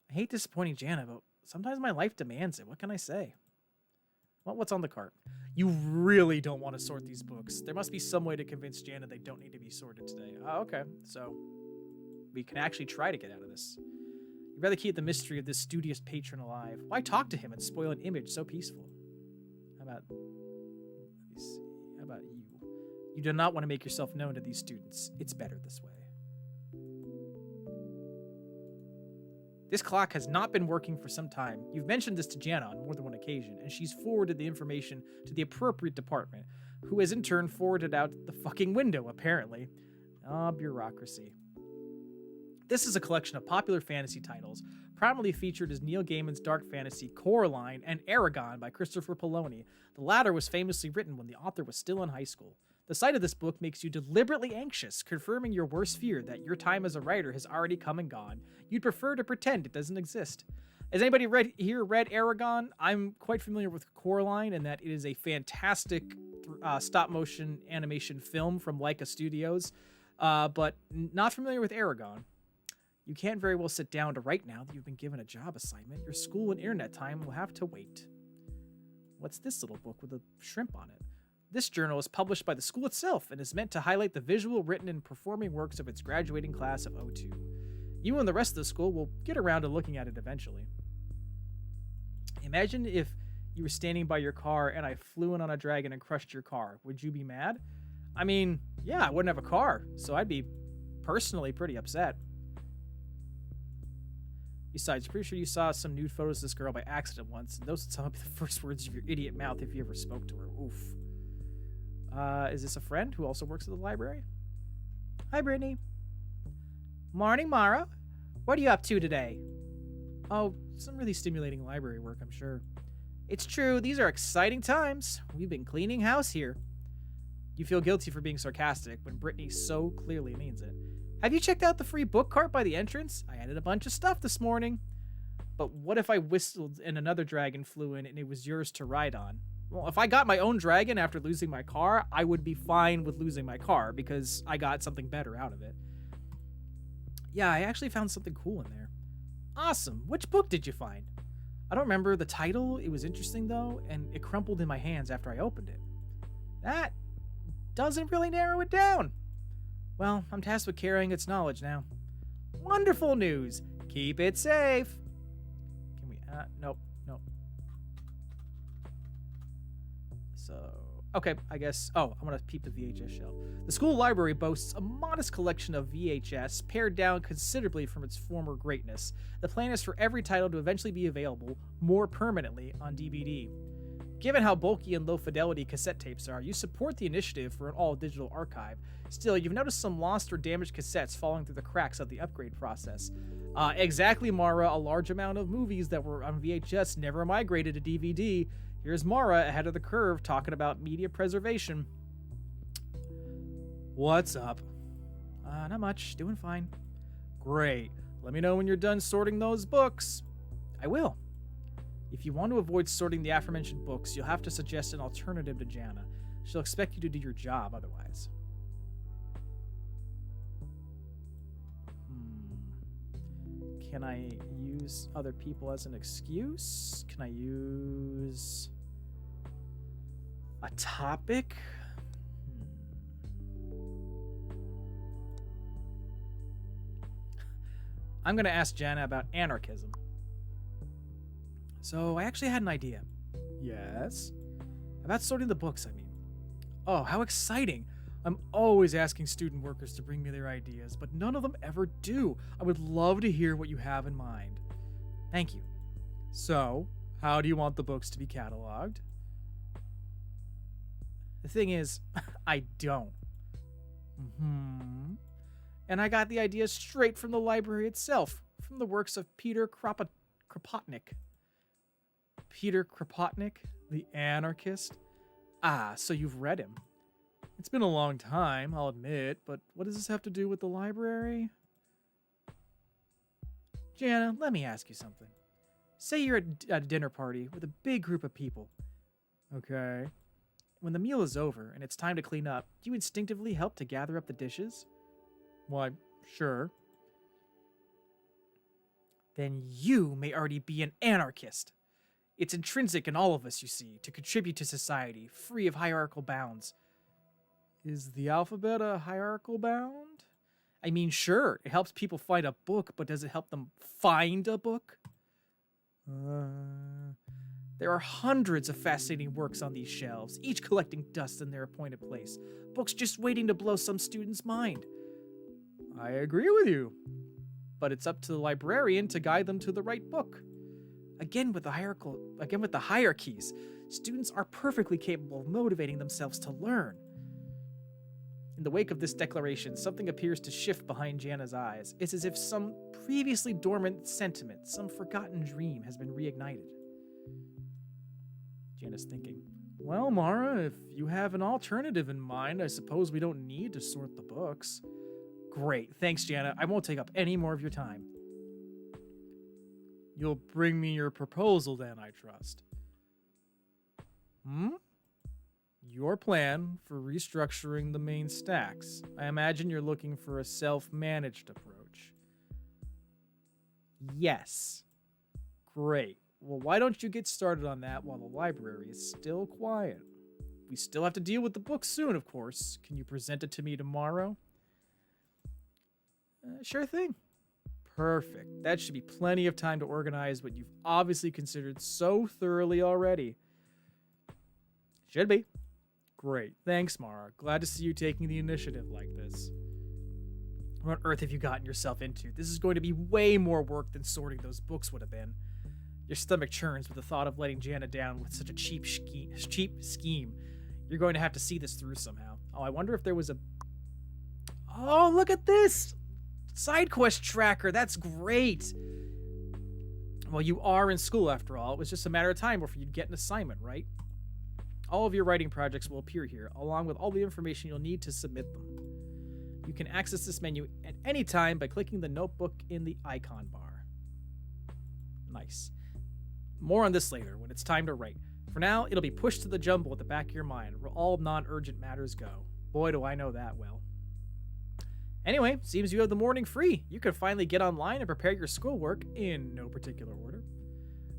I hate disappointing Jana, but sometimes my life demands it. What can I say? Well, what's on the cart? You really don't want to sort these books. There must be some way to convince Jana they don't need to be sorted today. Oh, okay. So we can actually try to get out of this. You'd rather keep the mystery of this studious patron alive. Why talk to him and spoil an image so peaceful? How about you? You do not want to make yourself known to these students. It's better this way. This clock has not been working for some time. You've mentioned this to Jana on more than one occasion, and she's forwarded the information to the appropriate department, who has in turn forwarded out the fucking window, apparently. Ah, bureaucracy. This is a collection of popular fantasy titles, prominently featured as Neil Gaiman's dark fantasy Coraline and Aragon by Christopher Poloni. The latter was famously written when the author was still in high school. The sight of this book makes you deliberately anxious, confirming your worst fear that your time as a writer has already come and gone. You'd prefer to pretend it doesn't exist. Has anybody read Aragon? I'm quite familiar with Coraline, and that it is a fantastic stop-motion animation film from Leica Studios, but not familiar with Aragon. You can't very well sit down to write now that you've been given a job assignment. Your school and internet time will have to wait. What's this little book with a shrimp on it? This journal is published by the school itself and is meant to highlight the visual, written, and performing works of its graduating class of '02. You and the rest of the school will get around to looking at it eventually. Imagine if you were standing by your car and I flew in on a dragon and crushed your car. Would you be mad? I mean, yeah, I wouldn't have a car, so I'd be personally pretty upset. Besides, pretty sure you saw some nude photos of this girl by accident once, and those would sound like the first words of your idiot mouth if you ever spoke to her. Oof. Is this a friend who also works at the library? Hi, Brittany. Morning, Mara. What are you up to today? Oh, some really stimulating library work, I'm sure. It's true, these are exciting times. We've been cleaning house here. You feel guilty for being sarcastic when Brittany so clearly means it. Have you checked out the free book cart by the entrance? I added a bunch of stuff this morning. But what if I whistled and another dragon flew in and it was yours to ride on? Well, if I got my own dragon after losing my car, I would be fine with losing my car because I got something better out of it. Yeah, I actually found something cool in there. Awesome. Which book did you find? I don't remember the title. It was interesting, though, and it crumpled in my hands after I opened it. That doesn't really narrow it down. Well, I'm tasked with carrying its knowledge now. Wonderful news. Keep it safe. Can we, nope. So, okay, I guess, I'm gonna peep the VHS shelf. The school library boasts a modest collection of VHS, pared down considerably from its former greatness. The plan is for every title to eventually be available more permanently on DVD. Given how bulky and low-fidelity cassette tapes are, you support the initiative for an all-digital archive. Still, you've noticed some lost or damaged cassettes falling through the cracks of the upgrade process. Exactly, Mara. A large amount of movies that were on VHS never migrated to DVD. Here's Mara ahead of the curve talking about media preservation. What's up? Not much. Doing fine. Great. Let me know when you're done sorting those books. I will. If you want to avoid sorting the aforementioned books, you'll have to suggest an alternative to Jana. She'll expect you to do your job otherwise. Can I use other people as an excuse? Can I use a topic? I'm going to ask Jana about anarchism. So I actually had an idea. Yes? About sorting the books, I mean. Oh, how exciting. I'm always asking student workers to bring me their ideas, but none of them ever do. I would love to hear what you have in mind. Thank you. So, how do you want the books to be cataloged? The thing is, I don't. And I got the idea straight from the library itself, from the works of Peter Kropotnik. Peter Kropotnik, the anarchist? Ah, so you've read him. It's been a long time, I'll admit, but what does this have to do with the library? Jana, let me ask you something. Say you're at a dinner party with a big group of people. Okay. When the meal is over and it's time to clean up, do you instinctively help to gather up the dishes? Why, sure. Then you may already be an anarchist. It's intrinsic in all of us, you see, to contribute to society, free of hierarchical bounds. Is the alphabet a hierarchical bound? I mean, sure, it helps people find a book, but does it help them find a book? There are hundreds of fascinating works on these shelves, each collecting dust in their appointed place. Books just waiting to blow some student's mind. I agree with you. But it's up to the librarian to guide them to the right book. Again with the hierarchies, students are perfectly capable of motivating themselves to learn. In the wake of this declaration, something appears to shift behind Jana's eyes. It's as if some previously dormant sentiment, some forgotten dream, has been reignited. Jana's thinking, well, Mara, if you have an alternative in mind, I suppose we don't need to sort the books. Great, thanks, Jana. I won't take up any more of your time. You'll bring me your proposal then, I trust. Your plan for restructuring the main stacks. I imagine you're looking for a self-managed approach. Yes. Great. Well, why don't you get started on that while the library is still quiet? We still have to deal with the book soon, of course. Can you present it to me tomorrow? Sure thing. Perfect. That should be plenty of time to organize what you've obviously considered so thoroughly already. Should be. Great. Thanks, Mara. Glad to see you taking the initiative like this. What on earth have you gotten yourself into? This is going to be way more work than sorting those books would have been. Your stomach churns with the thought of letting Jana down with such a cheap scheme. You're going to have to see this through somehow. Oh, I wonder if there was a... Oh, look at this! Side quest tracker. That's great. Well, you are in school after all. It was just a matter of time before you'd get an assignment, right? All of your writing projects will appear here, along with all the information you'll need to submit them. You can access this menu at any time by clicking the notebook in the icon bar. Nice. More on this later, when it's time to write. For now, it'll be pushed to the jumble at the back of your mind, where all non-urgent matters go. Boy, do I know that well. Anyway, seems you have the morning free. You can finally get online and prepare your schoolwork in no particular order.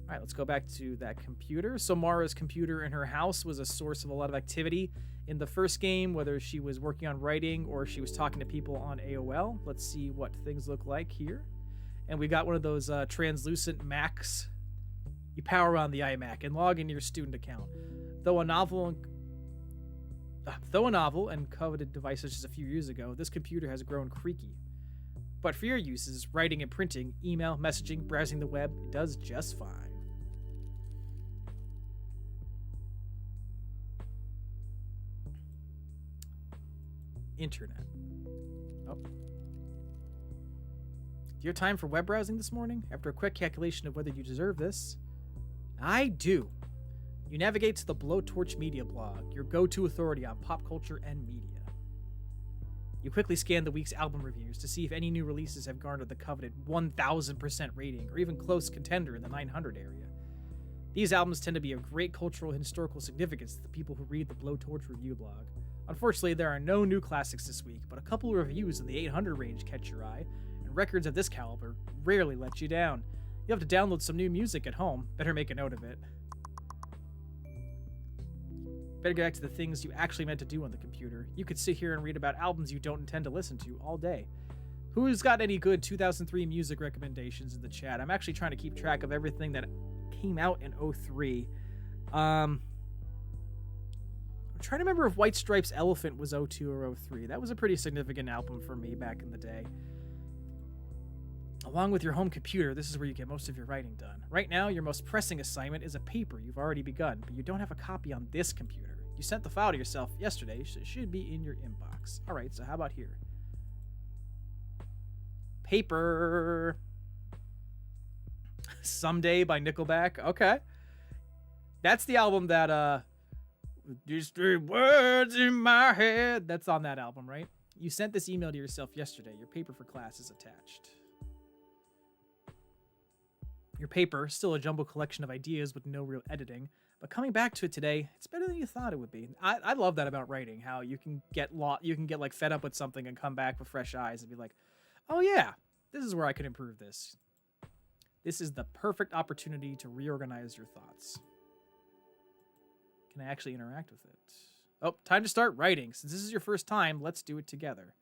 All right, let's go back to that computer. So Mara's computer in her house was a source of a lot of activity in the first game, whether she was working on writing or she was talking to people on AOL. Let's see what things look like here. And we got one of those translucent Macs. You power on the iMac and log into your student account. Though a novel and coveted devices just a few years ago, this computer has grown creaky. But for your uses, writing and printing, email, messaging, browsing the web, it does just fine. Internet. Oh. Do you have time for web browsing this morning? After a quick calculation of whether you deserve this, I do. You navigate to the Blowtorch Media blog, your go-to authority on pop culture and media. You quickly scan the week's album reviews to see if any new releases have garnered the coveted 1000% rating or even close contender in the 900 area. These albums tend to be of great cultural and historical significance to the people who read the Blowtorch review blog. Unfortunately, there are no new classics this week, but a couple of reviews in the 800 range catch your eye, and records of this caliber rarely let you down. You'll have to download some new music at home. Better make a note of it. Better get back to the things you actually meant to do on the computer. You could sit here and read about albums you don't intend to listen to all day. Who's got any good 2003 music recommendations in the chat? I'm actually trying to keep track of everything that came out in 03. I'm trying to remember if White Stripes' Elephant was 02 or 03. That was a pretty significant album for me back in the day. Along with your home computer, this is where you get most of your writing done. Right now, your most pressing assignment is a paper you've already begun, but you don't have a copy on this computer. You sent the file to yourself yesterday, so it should be in your inbox. All right, so how about here? Paper. Someday by Nickelback. Okay. That's the album that, these three words in my head. That's on that album, right? You sent this email to yourself yesterday. Your paper for class is attached. Your paper, still a jumbled collection of ideas with no real editing, but coming back to it today, it's better than you thought it would be. I love that about writing, how you can get like fed up with something and come back with fresh eyes and be like, oh yeah, this is where I could improve this. This is the perfect opportunity to reorganize your thoughts. Can I actually interact with it? Oh, time to start writing. Since this is your first time, let's do it together.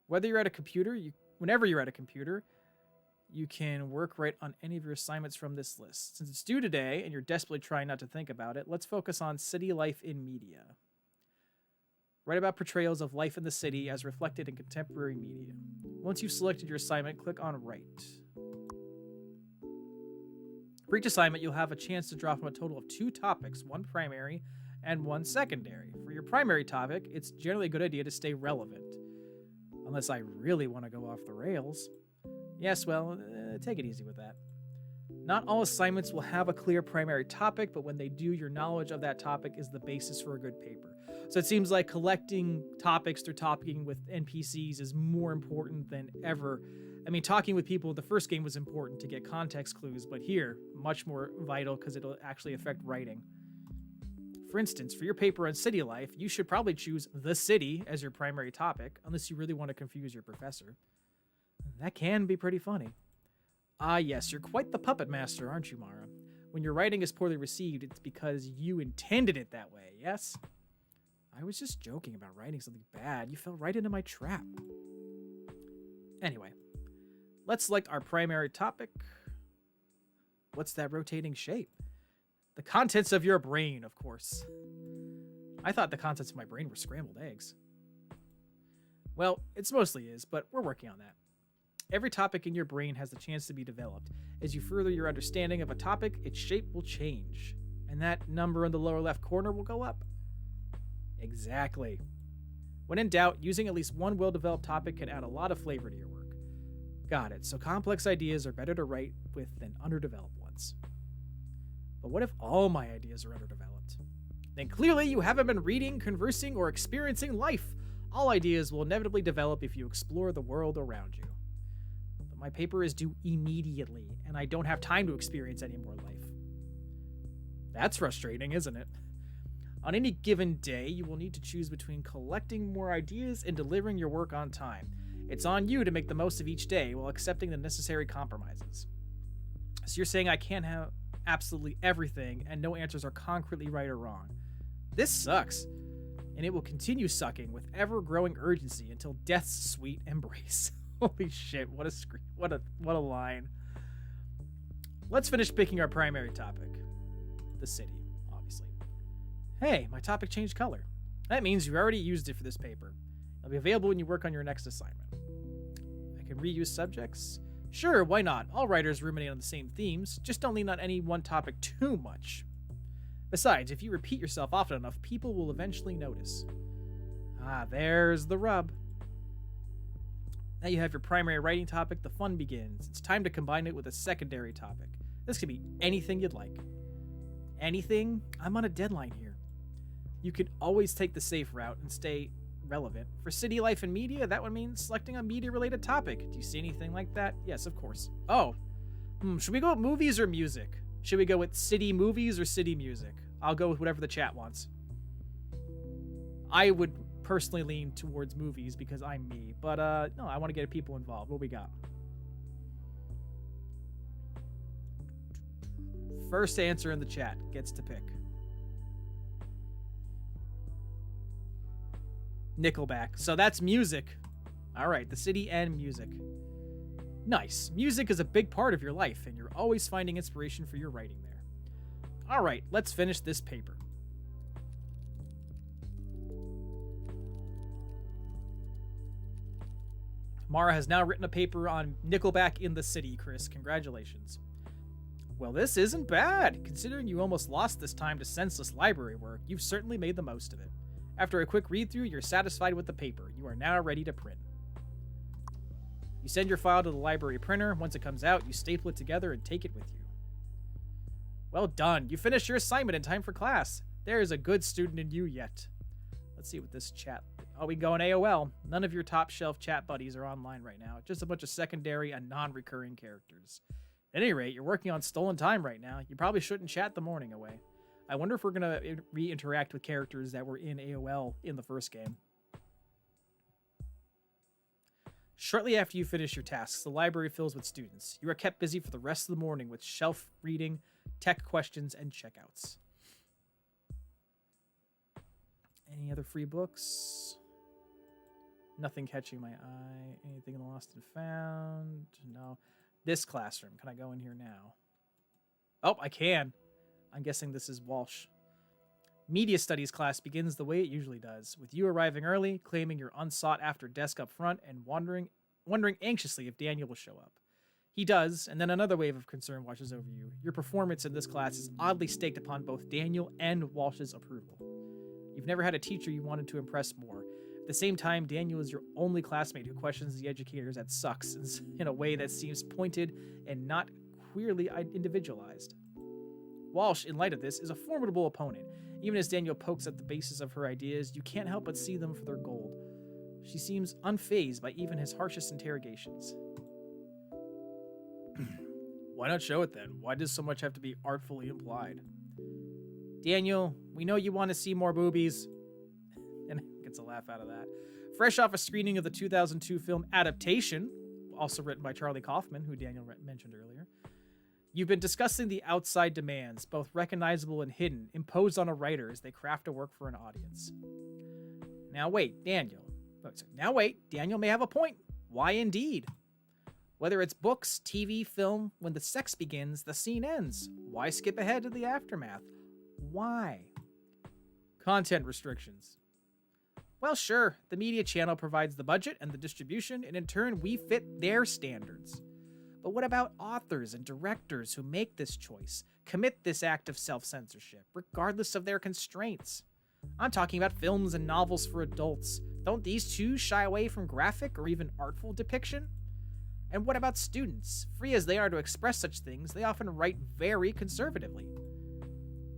Whenever you're at a computer, you can work right on any of your assignments from this list. Since it's due today and you're desperately trying not to think about it, let's focus on city life in media. Write about portrayals of life in the city as reflected in contemporary media. Once you've selected your assignment, click on Write. For each assignment, you'll have a chance to draw from a total of 2 topics, one primary and one secondary. For your primary topic, it's generally a good idea to stay relevant. Unless I really want to go off the rails. Yes, well, take it easy with that. Not all assignments will have a clear primary topic, but when they do, your knowledge of that topic is the basis for a good paper. So it seems like collecting topics through talking with NPCs is more important than ever. I mean, talking with people in the first game was important to get context clues, but here, much more vital because it'll actually affect writing. For instance, for your paper on city life, you should probably choose the city as your primary topic, unless you really want to confuse your professor. That can be pretty funny. Ah yes, you're quite the puppet master, aren't you, Mara? When your writing is poorly received, it's because you intended it that way, yes? I was just joking about writing something bad. You fell right into my trap. Anyway, let's select our primary topic. What's that rotating shape? The contents of your brain, of course. I thought the contents of my brain were scrambled eggs. Well, it mostly is, but we're working on that. Every topic in your brain has the chance to be developed. As you further your understanding of a topic, its shape will change, and that number in the lower left corner will go up. Exactly. When in doubt, using at least one well-developed topic can add a lot of flavor to your work. Got it, so complex ideas are better to write with than underdeveloped ones. But what if all my ideas are underdeveloped? Then clearly you haven't been reading, conversing, or experiencing life. All ideas will inevitably develop if you explore the world around you. But my paper is due immediately, and I don't have time to experience any more life. That's frustrating, isn't it? On any given day, you will need to choose between collecting more ideas and delivering your work on time. It's on you to make the most of each day while accepting the necessary compromises. So you're saying I can't have absolutely everything and no answers are concretely right or wrong. This sucks, and it will continue sucking with ever-growing urgency until death's sweet embrace. Holy shit, what a line. Let's finish picking our primary topic. The city, obviously. Hey, my topic changed color. That means you've already used it for this paper. It'll be available when you work on your next assignment. I can reuse subjects. Sure, why not? All writers ruminate on the same themes, just don't lean on any one topic too much. Besides, if you repeat yourself often enough, people will eventually notice. Ah, there's the rub. Now you have your primary writing topic, the fun begins. It's time to combine it with a secondary topic. This could be anything you'd like. Anything? I'm on a deadline here. You could always take the safe route and stay relevant. For city life and media, that would mean selecting a media-related topic. Do you see anything like that? Yes, of course. Oh. Should we go with movies or music? Should we go with city movies or city music? I'll go with whatever the chat wants. I would personally lean towards movies because I'm me. But, no, I want to get people involved. What we got? First answer in the chat gets to pick. Nickelback. So that's music. All right, the city and music. Nice. Music is a big part of your life, and you're always finding inspiration for your writing there. All right, let's finish this paper. Mara has now written a paper on Nickelback in the city, Chris. Congratulations. Well, this isn't bad. Considering you almost lost this time to senseless library work, you've certainly made the most of it. After a quick read-through, you're satisfied with the paper. You are now ready to print. You send your file to the library printer. Once it comes out, you staple it together and take it with you. Well done. You finished your assignment in time for class. There is a good student in you yet. Let's see what this chat... Oh, we can go on AOL. None of your top-shelf chat buddies are online right now. Just a bunch of secondary and non-recurring characters. At any rate, you're working on stolen time right now. You probably shouldn't chat the morning away. I wonder if we're going to re-interact with characters that were in AOL in the first game. Shortly after you finish your tasks, the library fills with students. You are kept busy for the rest of the morning with shelf reading, tech questions, and checkouts. Any other free books? Nothing catching my eye. Anything in the lost and found? No. This classroom. Can I go in here now? Oh, I can. I'm guessing this is Walsh. Media studies class begins the way it usually does, with you arriving early, claiming your unsought-after desk up front, and wondering anxiously if Daniel will show up. He does, and then another wave of concern washes over you. Your performance in this class is oddly staked upon both Daniel and Walsh's approval. You've never had a teacher you wanted to impress more. At the same time, Daniel is your only classmate who questions the educators at sucks in a way that seems pointed and not queerly individualized. Walsh, in light of this, is a formidable opponent. Even as Daniel pokes at the basis of her ideas, you can't help but see them for their gold. She seems unfazed by even his harshest interrogations. Why not show it then? Why does so much have to be artfully implied? Daniel, we know you want to see more boobies. And gets a laugh out of that. Fresh off a screening of the 2002 film Adaptation, also written by Charlie Kaufman, who Daniel mentioned earlier, you've been discussing the outside demands, both recognizable and hidden, imposed on a writer as they craft a work for an audience. Now wait, Daniel may have a point. Why indeed? Whether it's books, TV, film, when the sex begins, the scene ends. Why skip ahead to the aftermath? Why? Content restrictions. Well, sure, the media channel provides the budget and the distribution, and in turn, we fit their standards. But what about authors and directors who make this choice, commit this act of self-censorship, regardless of their constraints? I'm talking about films and novels for adults. Don't these too shy away from graphic or even artful depiction? And what about students? Free as they are to express such things, they often write very conservatively.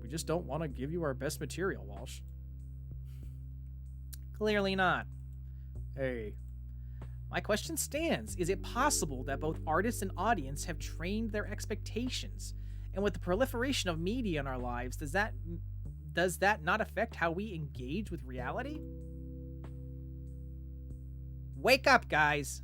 We just don't want to give you our best material, Walsh. Clearly not. Hey. My question stands. Is it possible that both artists and audience have trained their expectations? And with the proliferation of media in our lives, does that not affect how we engage with reality? Wake up, guys!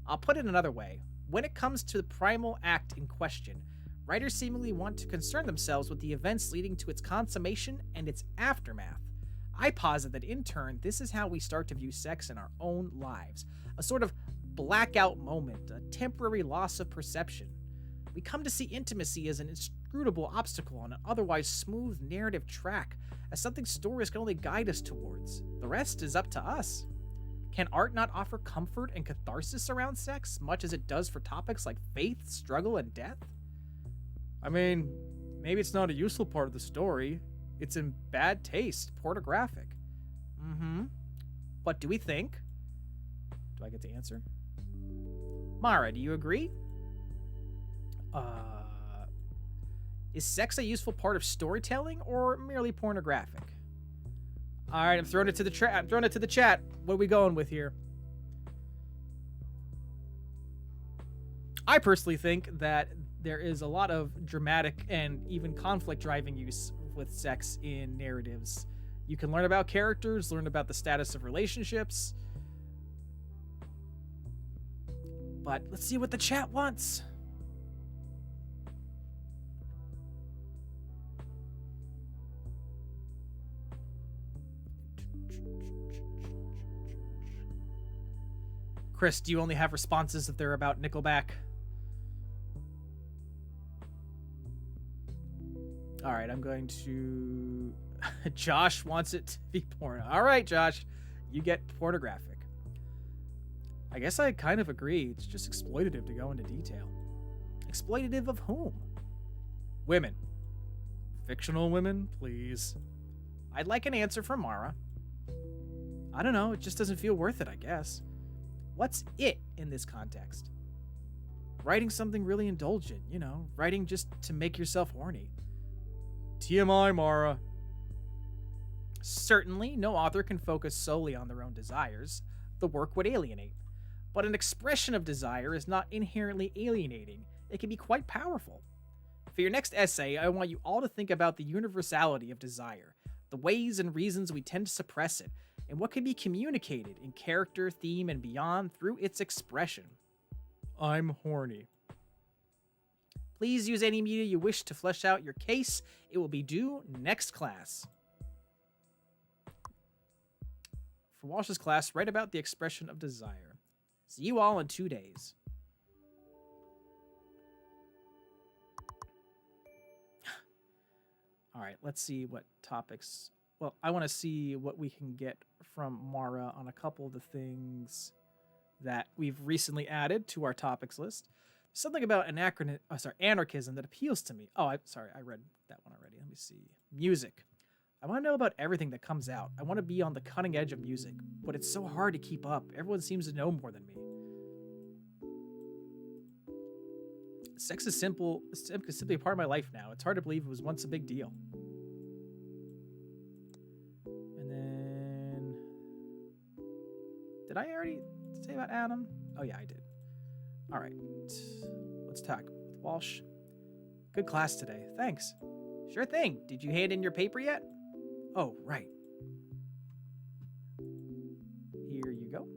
I'll put it another way. When it comes to the primal act in question, writers seemingly want to concern themselves with the events leading to its consummation and its aftermath. I posit that in turn, this is how we start to view sex in our own lives. A sort of blackout moment, a temporary loss of perception. We come to see intimacy as an inscrutable obstacle on an otherwise smooth narrative track, as something stories can only guide us towards. The rest is up to us. Can art not offer comfort and catharsis around sex, much as it does for topics like faith, struggle, and death? I mean, maybe it's not a useful part of the story. It's in bad taste, pornographic. What do we think? Do I get to answer? Mara, do you agree? Is sex a useful part of storytelling or merely pornographic? All right, I'm throwing it to the chat. What are we going with here? I personally think that there is a lot of dramatic and even conflict-driving use with sex in narratives. You can learn about characters, learn about the status of relationships. But let's see what the chat wants. Chris, do you only have responses if they're about Nickelback? All right, I'm going to... Josh wants it to be porn. All right, Josh, you get pornographic. I guess I kind of agree. It's just exploitative to go into detail. Exploitative of whom? Women. Fictional women, please. I'd like an answer from Mara. I don't know, it just doesn't feel worth it, I guess. What's it in this context? Writing something really indulgent, writing just to make yourself horny. TMI, Mara. Certainly, no author can focus solely on their own desires. The work would alienate. But an expression of desire is not inherently alienating, it can be quite powerful. For your next essay, I want you all to think about the universality of desire, the ways and reasons we tend to suppress it, and what can be communicated in character, theme, and beyond through its expression. I'm horny. Please use any media you wish to flesh out your case. It will be due next class. For Walsh's class, write about the expression of desire. See you all in 2 days. All right, let's see what topics. Well, I want to see what we can get from Mara on a couple of the things that we've recently added to our topics list. Something about anarchism that appeals to me. Oh, I read that one already. Let me see. Music. I want to know about everything that comes out. I want to be on the cutting edge of music, but it's so hard to keep up. Everyone seems to know more than me. Sex is simply a part of my life now. It's hard to believe it was once a big deal. And then... Did I already say about Adam? Oh yeah, I did. All right. Let's talk with Walsh. Good class today. Thanks. Sure thing. Did you hand in your paper yet? Oh, right. Here you go.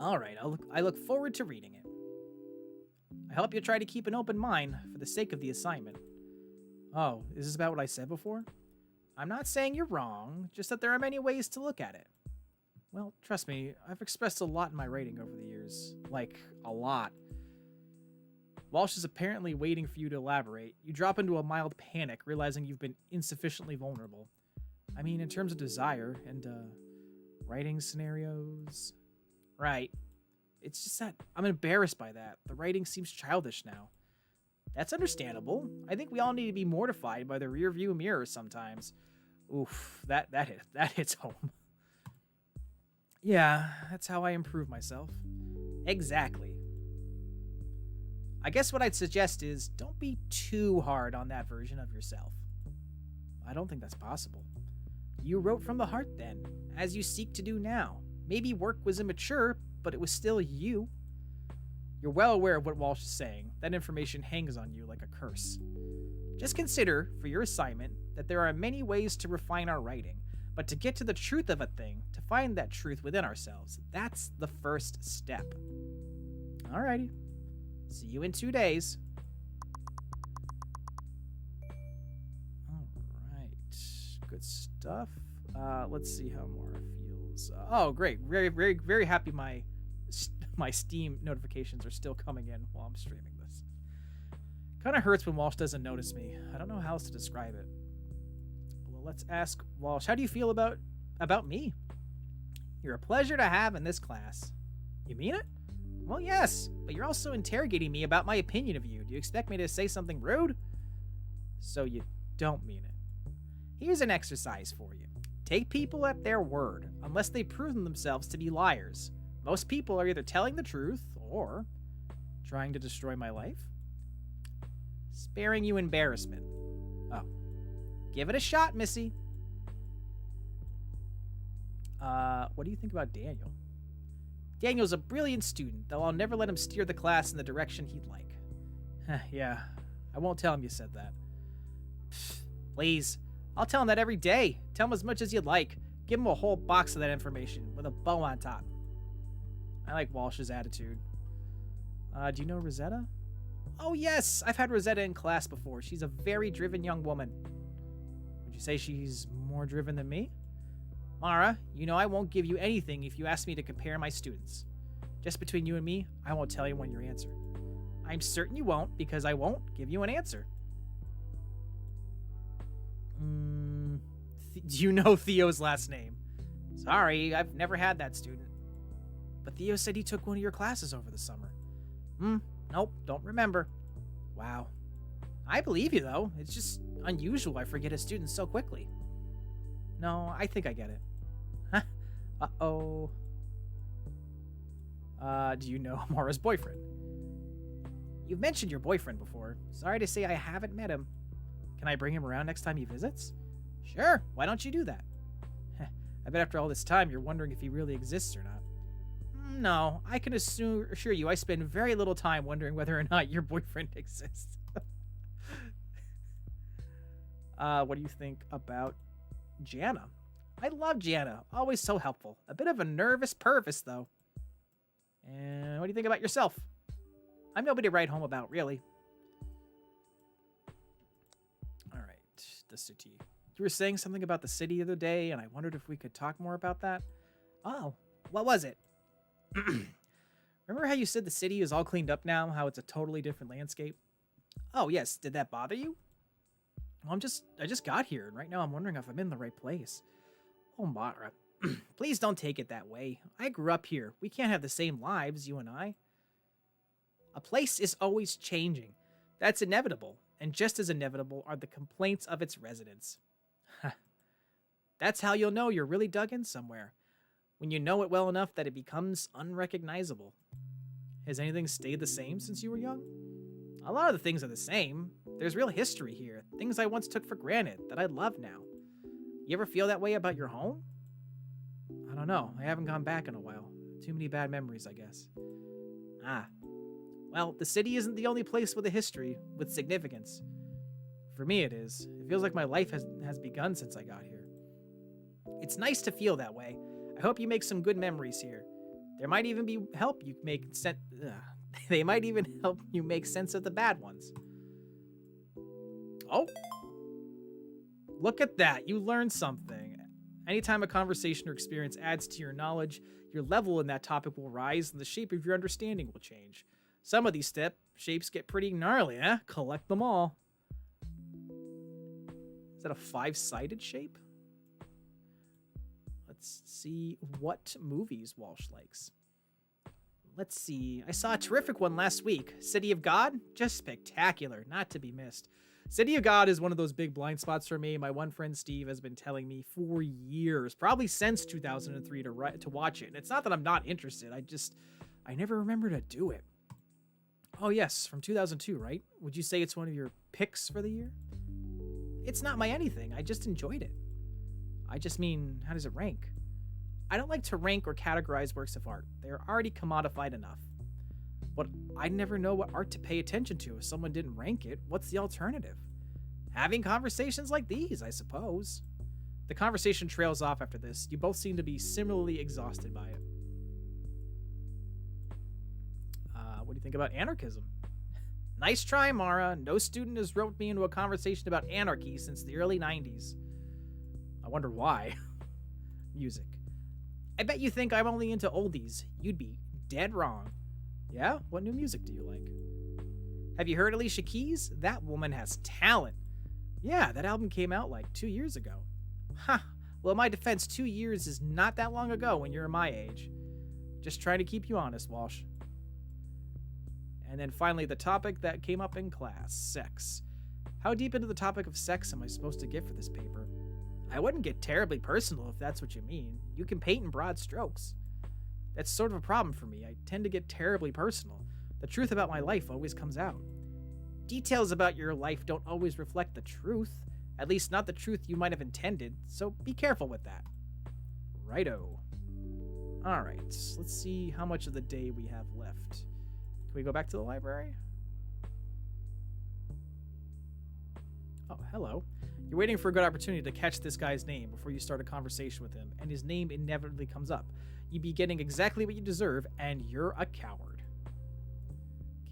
All right. I look forward to reading it. I hope you'll try to keep an open mind for the sake of the assignment. Oh, is this about what I said before? I'm not saying you're wrong, just that there are many ways to look at it. Well, trust me, I've expressed a lot in my writing over the years. Like, a lot. Walsh is apparently waiting for you to elaborate. You drop into a mild panic, realizing you've been insufficiently vulnerable. I mean, in terms of desire and, writing scenarios... Right. It's just that I'm embarrassed by that. The writing seems childish now. That's understandable. I think we all need to be mortified by the rearview mirror sometimes. Oof, that hits home. Yeah, that's how I improve myself. Exactly. I guess what I'd suggest is don't be too hard on that version of yourself. I don't think that's possible. You wrote from the heart then, as you seek to do now. Maybe work was immature, but it was still you. You're well aware of what Walsh is saying. That information hangs on you like a curse. Just consider, for your assignment, that there are many ways to refine our writing, but to get to the truth of a thing, to find that truth within ourselves, that's the first step. Alrighty. See you in 2 days. Alright. Good stuff. Let's see how Mara feels. Oh, great. Very, very, very happy my Steam notifications are still coming in while I'm streaming this. Kind of hurts when Walsh doesn't notice me. I don't know how else to describe it. Well, let's ask Walsh. How do you feel about me? You're a pleasure to have in this class. You mean it? Well, yes, but you're also interrogating me about my opinion of you. Do you expect me to say something rude? So you don't mean it. Here's an exercise for you. Take people at their word, unless they prove themselves to be liars. Most people are either telling the truth or trying to destroy my life. Sparing you embarrassment. Oh. Give it a shot, Missy. What do you think about Daniel? Daniel's a brilliant student, though I'll never let him steer the class in the direction he'd like. Yeah, I won't tell him you said that. Pfft, please. I'll tell him that every day. Tell him as much as you'd like. Give him a whole box of that information with a bow on top. I like Walsh's attitude. Do you know Rosetta? Oh yes, I've had Rosetta in class before. She's a very driven young woman. Would you say she's more driven than me? Mara, you know I won't give you anything if you ask me to compare my students. Just between you and me, I won't tell anyone your answer. I'm certain you won't, because I won't give you an answer. Do you know Theo's last name? Sorry, I've never had that student. But Theo said he took one of your classes over the summer. Nope, don't remember. Wow. I believe you, though. It's just unusual I forget a student so quickly. No, I think I get it. Huh? Uh-oh. Do you know Mara's boyfriend? You've mentioned your boyfriend before. Sorry to say I haven't met him. Can I bring him around next time he visits? Sure, why don't you do that? I bet after all this time you're wondering if he really exists or not. No, I can assure you I spend very little time wondering whether or not your boyfriend exists. What do you think about Jana? I love Jana. Always so helpful. A bit of a nervous pervis, though. And what do you think about yourself? I'm nobody to write home about, really. All right, the city. You were saying something about the city the other day, and I wondered if we could talk more about that. Oh, what was it? Remember how you said the city is all cleaned up now, how it's a totally different landscape? Oh, yes. Did that bother you? Well, I just got here, and right now I'm wondering if I'm in the right place. Oh, Mara, please don't take it that way. I grew up here. We can't have the same lives, you and I. A place is always changing. That's inevitable, and just as inevitable are the complaints of its residents. That's how you'll know you're really dug in somewhere, when you know it well enough that it becomes unrecognizable. Has anything stayed the same since you were young? A lot of the things are the same. There's real history here, things I once took for granted that I love now. You ever feel that way about your home? I don't know. I haven't gone back in a while. Too many bad memories, I guess. Well, the city isn't the only place with a history, with significance. For me, it is. It feels like my life has begun since I got here. It's nice to feel that way. I hope you make some good memories here. There might even be help you make sense. They might even help you make sense of the bad ones. Oh, look at that! You learned something. Anytime a conversation or experience adds to your knowledge, your level in that topic will rise, and the shape of your understanding will change. Some of these shapes get pretty gnarly, eh? Collect them all. Is that a 5-sided shape? Let's see what movies Walsh likes. Let's see. I saw a terrific one last week. City of God? Just spectacular. Not to be missed. City of God is one of those big blind spots for me. My one friend Steve has been telling me for years, probably since 2003, to watch it. And it's not that I'm not interested. I never remember to do it. Oh, yes. From 2002, right? Would you say it's one of your picks for the year? It's not my anything. I just enjoyed it. I just mean, how does it rank? I don't like to rank or categorize works of art. They are already commodified enough. But I'd never know what art to pay attention to if someone didn't rank it. What's the alternative? Having conversations like these, I suppose. The conversation trails off after this. You both seem to be similarly exhausted by it. What do you think about anarchism? Nice try, Mara. No student has roped me into a conversation about anarchy since the early 90s. I wonder why. Music. I bet you think I'm only into oldies. You'd be dead wrong. Yeah? What new music do you like? Have you heard Alicia Keys? That woman has talent. Yeah, that album came out like 2 years ago. Huh. Well, in my defense, 2 years is not that long ago when you're my age. Just trying to keep you honest, Walsh. And then finally, the topic that came up in class, sex. How deep into the topic of sex am I supposed to get for this paper? I wouldn't get terribly personal if that's what you mean. You can paint in broad strokes. That's sort of a problem for me. I tend to get terribly personal. The truth about my life always comes out. Details about your life don't always reflect the truth, at least not the truth you might have intended, so be careful with that. Righto. Alright, let's see how much of the day we have left. Can we go back to the library? Oh, hello. You're waiting for a good opportunity to catch this guy's name before you start a conversation with him, and his name inevitably comes up. You'd be getting exactly what you deserve, and you're a coward.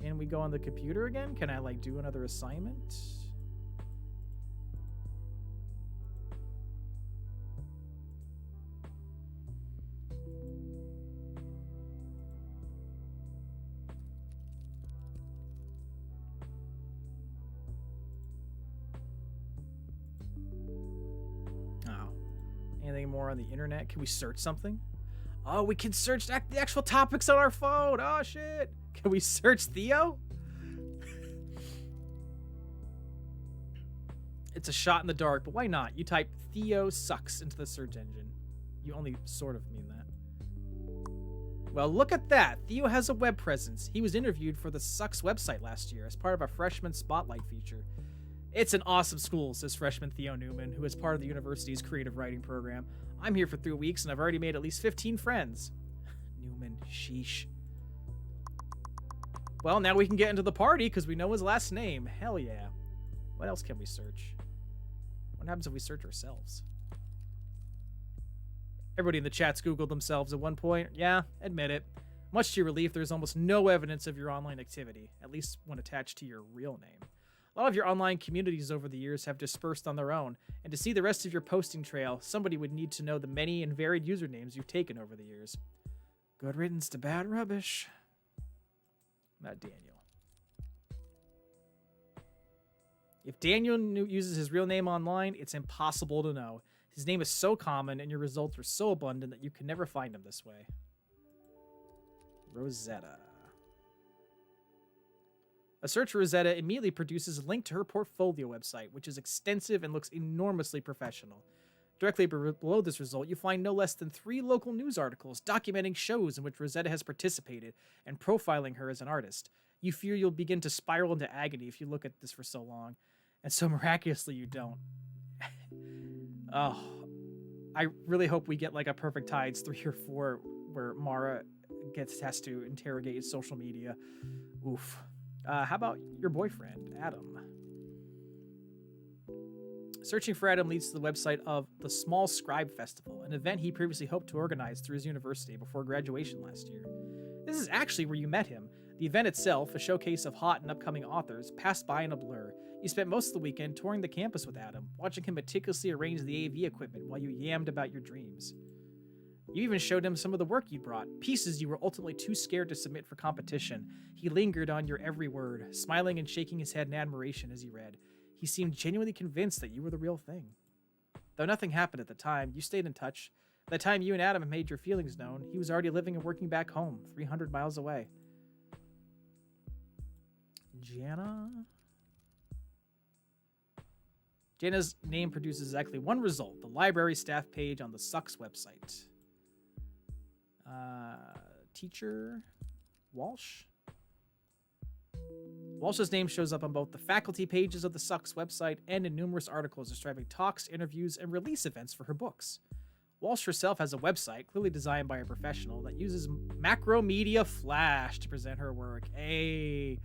Can we go on the computer again? Can I, do another assignment? Oh. Anything more on the internet? Can we search something? Oh, we can search the actual topics on our phone. Oh, shit. Can we search Theo? It's a shot in the dark, but why not? You type Theo sucks into the search engine. You only sort of mean that. Well, look at that. Theo has a web presence. He was interviewed for the Sucks website last year as part of a freshman spotlight feature. It's an awesome school, says freshman Theo Newman, who is part of the university's creative writing program. I'm here for 3 weeks, and I've already made at least 15 friends. human. Sheesh. Well, now we can get into the party because we know his last name. Hell yeah. What else can we search? What happens if we search ourselves? Everybody in the chat's Googled themselves at one point. Yeah, admit it. Much to your relief, there's almost no evidence of your online activity, at least when attached to your real name. A lot of your online communities over the years have dispersed on their own, and to see the rest of your posting trail, somebody would need to know the many and varied usernames you've taken over the years. Good riddance to bad rubbish. Not Daniel. If Daniel uses his real name online, it's impossible to know. His name is so common and your results are so abundant that you can never find him this way. Rosetta. A search for Rosetta immediately produces a link to her portfolio website, which is extensive and looks enormously professional. Directly below this result, you find no less than 3 local news articles documenting shows in which Rosetta has participated and profiling her as an artist. You fear you'll begin to spiral into agony if you look at this for so long, and so miraculously you don't. Oh, I really hope we get like a perfect TIDES 3 or 4 where Mara has to interrogate social media. Oof. How about your boyfriend, Adam? Searching for Adam leads to the website of the Small Scribe Festival, an event he previously hoped to organize through his university before graduation last year. This is actually where you met him. The event itself, a showcase of hot and upcoming authors, passed by in a blur. You spent most of the weekend touring the campus with Adam, watching him meticulously arrange the AV equipment while you yammed about your dreams. You even showed him some of the work you brought, pieces you were ultimately too scared to submit for competition. He lingered on your every word, smiling and shaking his head in admiration as he read. He seemed genuinely convinced that you were the real thing. Though nothing happened at the time, you stayed in touch. By the time you and Adam had made your feelings known, he was already living and working back home, 300 miles away. Jana's name produces exactly one result, the library staff page on the Sucks website. Teacher Walsh? Walsh's name shows up on both the faculty pages of the Sucks website and in numerous articles describing talks, interviews, and release events for her books. Walsh herself has a website, clearly designed by a professional, that uses Macromedia Flash to present her work. In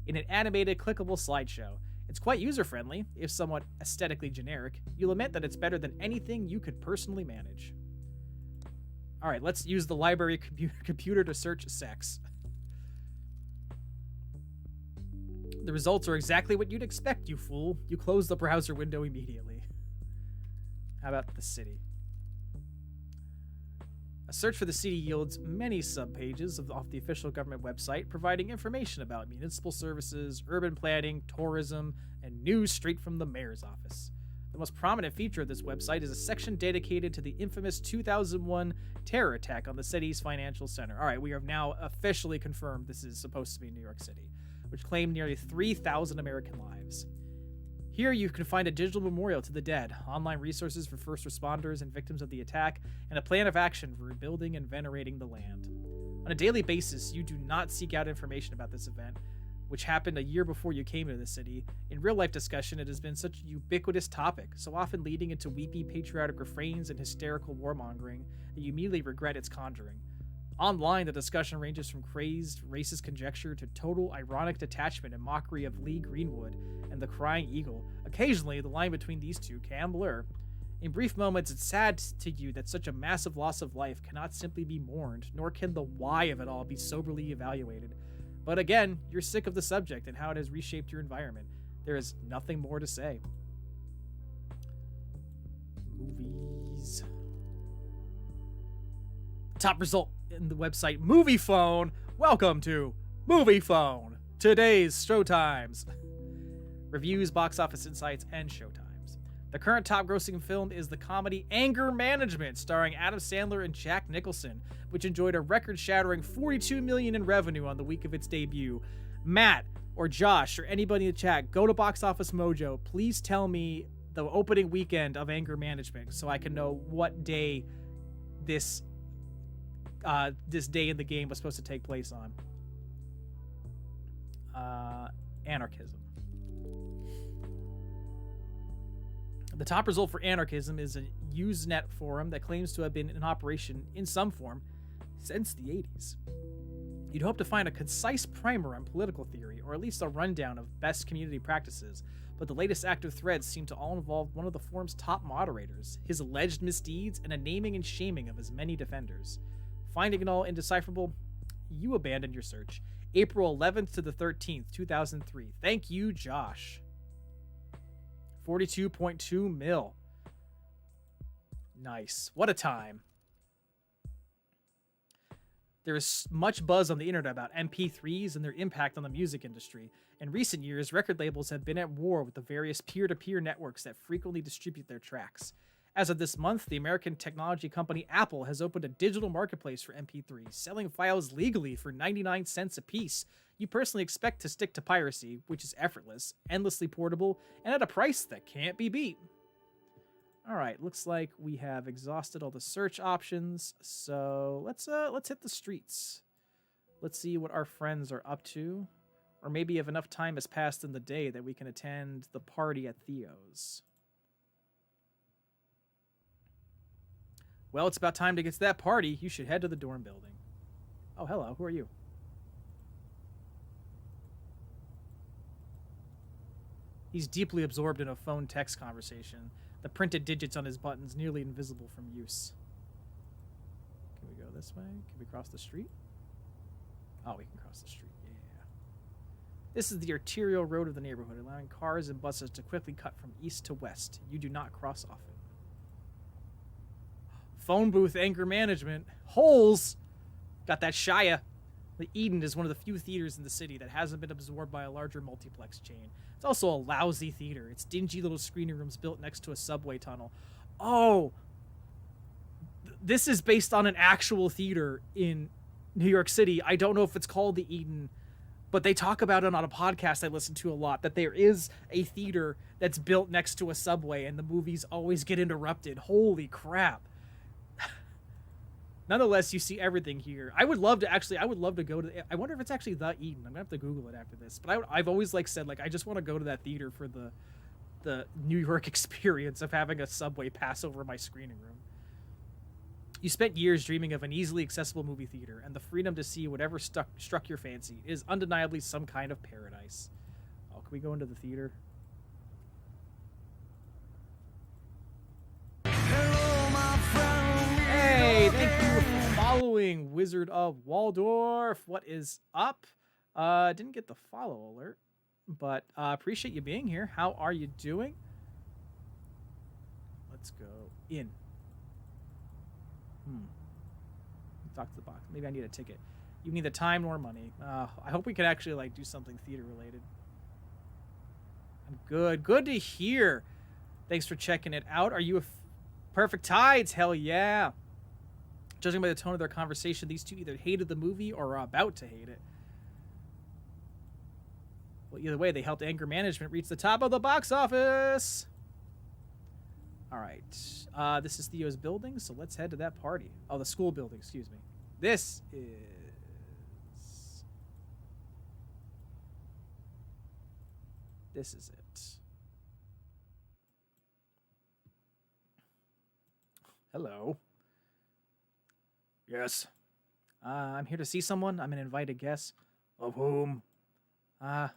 an animated, clickable slideshow. It's quite user-friendly, if somewhat aesthetically generic. You'll admit that it's better than anything you could personally manage. Alright, let's use the library computer to search sex. The results are exactly what you'd expect, you fool. You close the browser window immediately. How about the city? A search for the city yields many subpages off the official government website, providing information about municipal services, urban planning, tourism, and news straight from the mayor's office. The most prominent feature of this website is a section dedicated to the infamous 2001 terror attack on the city's financial center. All right, we have now officially confirmed this is supposed to be New York City, which claimed nearly 3,000 American lives. Here you can find a digital memorial to the dead, online resources for first responders and victims of the attack, and a plan of action for rebuilding and venerating the land. On a daily basis, you do not seek out information about this event, which happened a year before you came into the city. In real-life discussion, it has been such a ubiquitous topic, so often leading into weepy patriotic refrains and hysterical warmongering that you immediately regret its conjuring. Online, the discussion ranges from crazed, racist conjecture to total ironic detachment and mockery of Lee Greenwood and the Crying Eagle. Occasionally, the line between these two can blur. In brief moments, it's sad to you that such a massive loss of life cannot simply be mourned, nor can the why of it all be soberly evaluated. But again, you're sick of the subject and how it has reshaped your environment. There is nothing more to say. Movies. Top result in the website Movie Phone. Welcome to Movie Phone. Today's showtimes. Reviews, box office insights, and showtimes. The current top grossing film is the comedy Anger Management, starring Adam Sandler and Jack Nicholson, which enjoyed a record-shattering $42 million in revenue on the week of its debut. Matt, or Josh, or anybody in the chat, go to Box Office Mojo. Please tell me the opening weekend of Anger Management so I can know what day this day in the game was supposed to take place on. Anarchism. The top result for Anarchism is a Usenet forum that claims to have been in operation in some form since the 80s. You'd hope to find a concise primer on political theory, or at least a rundown of best community practices, but the latest active threads seem to all involve one of the forum's top moderators, his alleged misdeeds, and a naming and shaming of his many defenders. Finding it all indecipherable, you abandoned your search. April 11th to the 13th, 2003. Thank you, Josh. 42.2 mil. Nice. What a time. There is much buzz on the internet about MP3s and their impact on the music industry. In recent years, record labels have been at war with the various peer-to-peer networks that frequently distribute their tracks. As of this month, the American technology company Apple has opened a digital marketplace for MP3s, selling files legally for 99 cents a piece. You personally expect to stick to piracy, which is effortless, endlessly portable, and at a price that can't be beat. Alright, looks like we have exhausted all the search options, so let's hit the streets. Let's see what our friends are up to, or maybe if enough time has passed in the day that we can attend the party at Theo's. Well, it's about time to get to that party. You should head to the dorm building. Oh, hello. Who are you? He's deeply absorbed in a phone text conversation. The printed digits on his buttons nearly invisible from use. Can we go this way? Can we cross the street? Oh, we can cross the street. Yeah. This is the arterial road of the neighborhood, allowing cars and buses to quickly cut from east to west. You do not cross often. Phone booth anger management. Holes! Got that Shia. The Eden is one of the few theaters in the city that hasn't been absorbed by a larger multiplex chain. It's also a lousy theater. It's dingy little screening rooms built next to a subway tunnel. Oh! This is based on an actual theater in New York City. I don't know if it's called the Eden, but they talk about it on a podcast I listen to a lot, that there is a theater that's built next to a subway and the movies always get interrupted. Holy crap. Nonetheless, you see everything here. I would love to go to, I wonder if it's actually the Eden. I'm gonna have to Google it after this. But I've always said, I just want to go to that theater for the New York experience of having a subway pass over my screening room. You spent years dreaming of an easily accessible movie theater, and the freedom to see whatever struck your fancy is undeniably some kind of paradise. Oh, can we go into the theater? Hey, thank you for following Wizard of Waldorf. What is up? Didn't get the follow alert, but appreciate you being here. How are you doing? Let's go in. Talk to the box. Maybe I need a ticket. You need the time nor money. I hope we could actually do something theater related. I'm good. Good to hear. Thanks for checking it out. Are you a perfect tides? Hell yeah. Judging by the tone of their conversation, these two either hated the movie or are about to hate it. Well, either way, they helped anger management reach the top of the box office. All right. This is Theo's building, so let's head to that party. Oh, the school building, excuse me. This is it. Hello. Yes. I'm here to see someone. I'm an invited guest. Of whom? Theo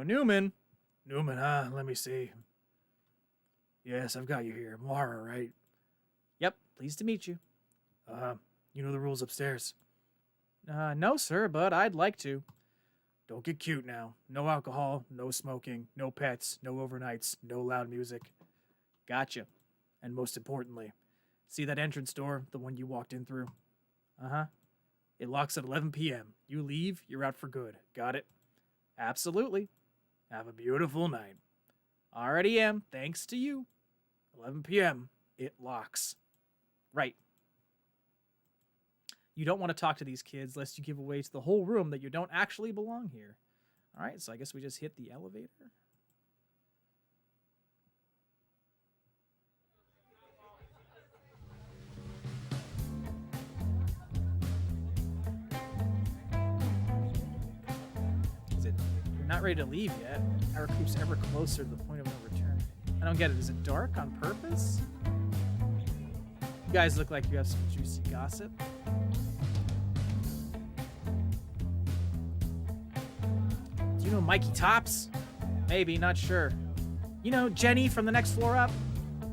Newman. Newman, let me see. Yes, I've got you here. Mara, right? Yep, pleased to meet you. You know the rules upstairs? No, sir, but I'd like to. Don't get cute now. No alcohol, no smoking, no pets, no overnights, no loud music. Gotcha. And most importantly, see that entrance door, the one you walked in through? Uh-huh. It locks at 11 p.m. You leave, you're out for good. Got it? Absolutely. Have a beautiful night. Already am, thanks to you. 11 p.m. It locks. Right. You don't want to talk to these kids lest you give away to the whole room that you don't actually belong here. All right, so I guess we just hit the elevator. We're not ready to leave yet. Our creep's ever closer to the point of no return. I don't get it. Is it dark on purpose? You guys look like you have some juicy gossip. You know Mikey Tops? Maybe, not sure. You know Jenny from the next floor up?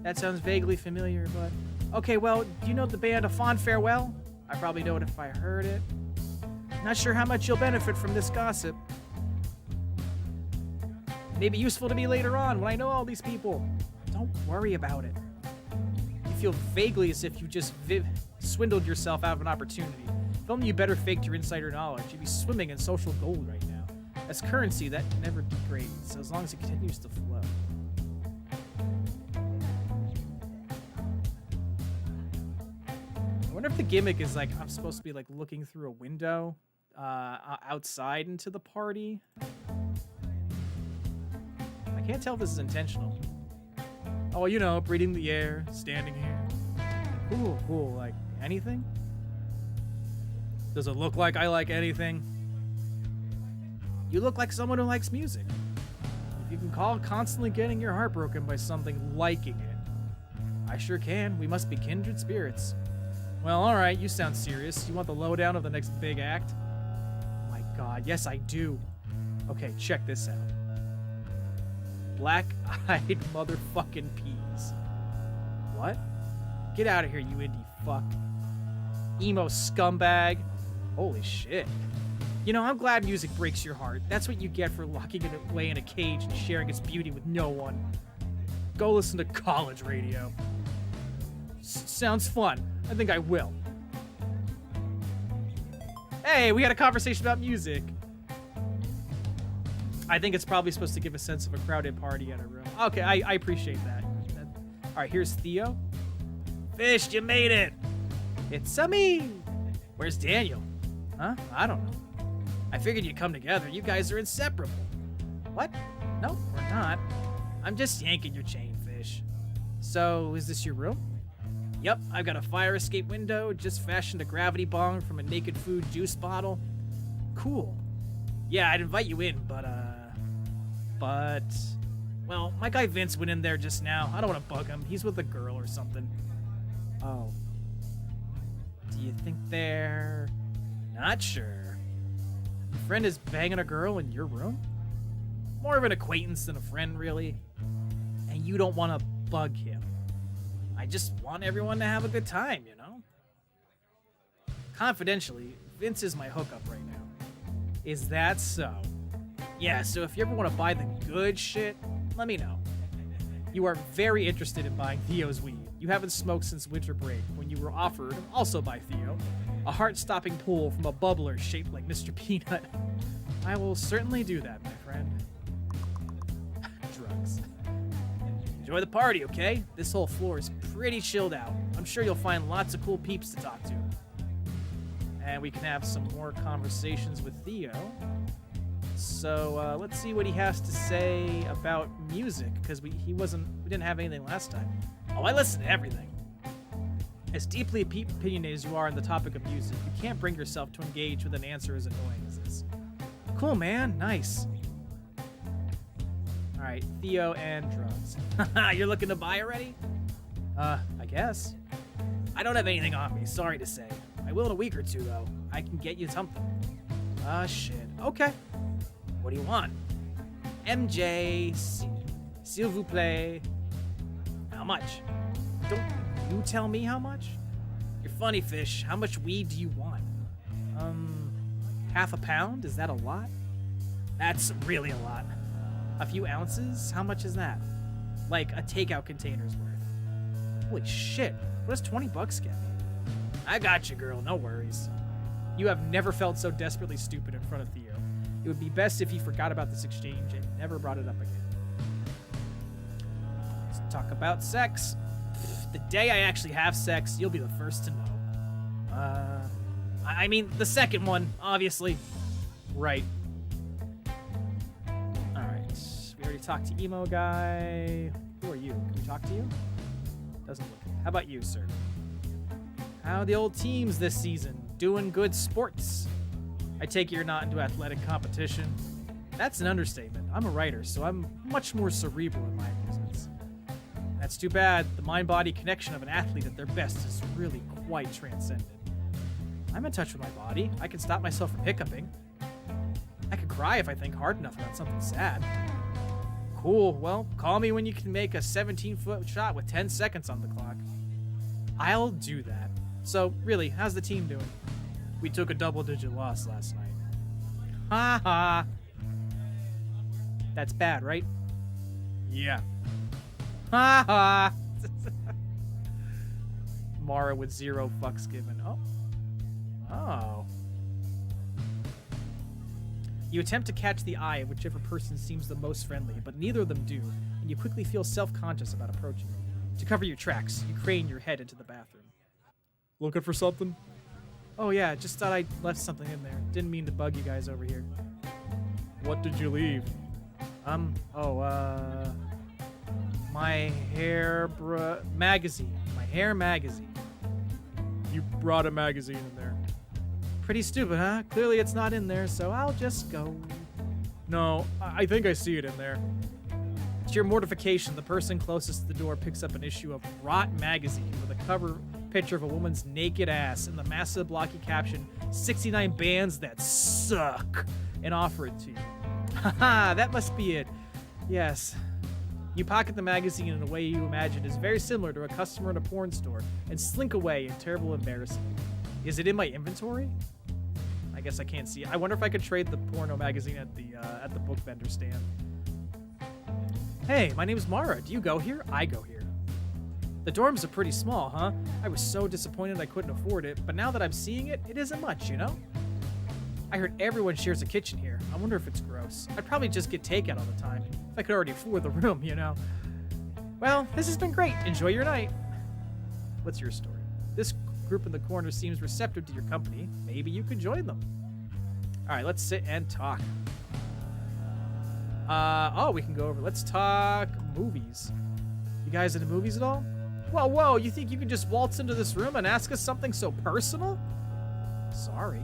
That sounds vaguely familiar, but... Okay, well, do you know the band A Fond Farewell? I probably know it if I heard it. Not sure how much you'll benefit from this gossip. Maybe useful to me later on when I know all these people. Don't worry about it. You feel vaguely as if you just swindled yourself out of an opportunity. If only you better faked your insider knowledge, you'd be swimming in social gold right now. As currency, that never degrades, as long as it continues to flow. I wonder if the gimmick is like I'm supposed to be like looking through a window outside into the party. I can't tell if this is intentional. Oh, you know, breathing the air, standing here. Cool. Like anything? Does it look like I like anything? You look like someone who likes music. If you can call constantly getting your heart broken by something liking it. I sure can. We must be kindred spirits. Well, alright, you sound serious. You want the lowdown of the next big act? Oh my god, yes I do. Okay, check this out. Black-eyed motherfucking peas. What? Get out of here, you indie fuck. Emo scumbag. Holy shit. You know, I'm glad music breaks your heart. That's what you get for locking it away in a cage and sharing its beauty with no one. Go listen to college radio. Sounds fun. I think I will. Hey, we had a conversation about music. I think it's probably supposed to give a sense of a crowded party at a room. Okay, I appreciate that. All right, here's Theo. Fish, you made it. It's me. Where's Daniel? Huh? I don't know. I figured you'd come together. You guys are inseparable. What? No, we're not. I'm just yanking your chain, Fish. So, is this your room? Yep, I've got a fire escape window, just fashioned a gravity bong from a naked food juice bottle. Cool. Yeah, I'd invite you in, but, well, my guy Vince went in there just now. I don't want to bug him. He's with a girl or something. Oh. Do you think they're... Not sure. Your friend is banging a girl in your room? More of an acquaintance than a friend, really. And you don't want to bug him. I just want everyone to have a good time, you know? Confidentially, Vince is my hookup right now. Is that so? Yeah, so if you ever want to buy the good shit, let me know. You are very interested in buying Theo's weed. You haven't smoked since winter break, when you were offered, also by Theo, a heart-stopping pull from a bubbler shaped like Mr. Peanut. I will certainly do that, my friend. Drugs. Enjoy the party, okay? This whole floor is pretty chilled out. I'm sure you'll find lots of cool peeps to talk to. And we can have some more conversations with Theo. So let's see what he has to say about music, because we didn't have anything last time. Oh, I listen to everything. As deeply opinionated as you are on the topic of music, you can't bring yourself to engage with an answer as annoying as this. Cool, man. Nice. All right, Theo and drugs. You're looking to buy already? I guess. I don't have anything on me, sorry to say. I will in a week or two, though. I can get you something. Shit. Okay. What do you want? MJ, s'il vous plaît. How much? Don't you tell me how much? You're funny, Fish. How much weed do you want? Half a pound? Is that a lot? That's really a lot. A few ounces? How much is that? Like a takeout container's worth. Holy shit. What does 20 bucks get me? I got you, girl. No worries. You have never felt so desperately stupid in front of Theo. It would be best if he forgot about this exchange and never brought it up again. Let's talk about sex. The day I actually have sex, you'll be the first to know. I mean, the second one, obviously. Right. Alright. We already talked to Emo Guy. Who are you? Can we talk to you? Doesn't look it. How about you, sir? How are the old teams this season? Doing good sports? I take it you're not into athletic competition. That's an understatement. I'm a writer, so I'm much more cerebral in my amusements. That's too bad. The mind-body connection of an athlete at their best is really quite transcendent. I'm in touch with my body. I can stop myself from hiccuping. I could cry if I think hard enough about something sad. Cool, well, call me when you can make a 17-foot shot with 10 seconds on the clock. I'll do that. So, really, how's the team doing? We took a double-digit loss last night. Ha ha. That's bad, right? Yeah. Ha ha. Mara with 0 fucks given. Oh. Oh. You attempt to catch the eye of whichever person seems the most friendly, but neither of them do, and you quickly feel self-conscious about approaching them. To cover your tracks, you crane your head into the bathroom. Looking for something? Oh yeah, just thought I left something in there. Didn't mean to bug you guys over here. What did you leave? My hair magazine. My hair magazine. You brought a magazine in there. Pretty stupid, huh? Clearly it's not in there, so I'll just go. No, I think I see it in there. To your mortification, the person closest to the door picks up an issue of Rot magazine with a cover picture of a woman's naked ass and the massive blocky caption, 69 bands that suck, and offer it to you. Haha, that must be it. Yes. You pocket the magazine in a way you imagine is very similar to a customer in a porn store and slink away in terrible embarrassment. Is it in my inventory? I guess I can't see it. I wonder if I could trade the porno magazine at the book vendor stand. Hey, my name's Mara. Do you go here? I go here. The dorms are pretty small, huh? I was so disappointed I couldn't afford it, but now that I'm seeing it, it isn't much, you know? I heard everyone shares a kitchen here. I wonder if it's gross. I'd probably just get takeout all the time, if I could already afford the room, you know? Well, this has been great. Enjoy your night. What's your story? This group in the corner seems receptive to your company. Maybe you could join them. All right, let's sit and talk. We can go over. Let's talk movies. You guys into movies at all? Whoa, you think you can just waltz into this room and ask us something so personal? Sorry.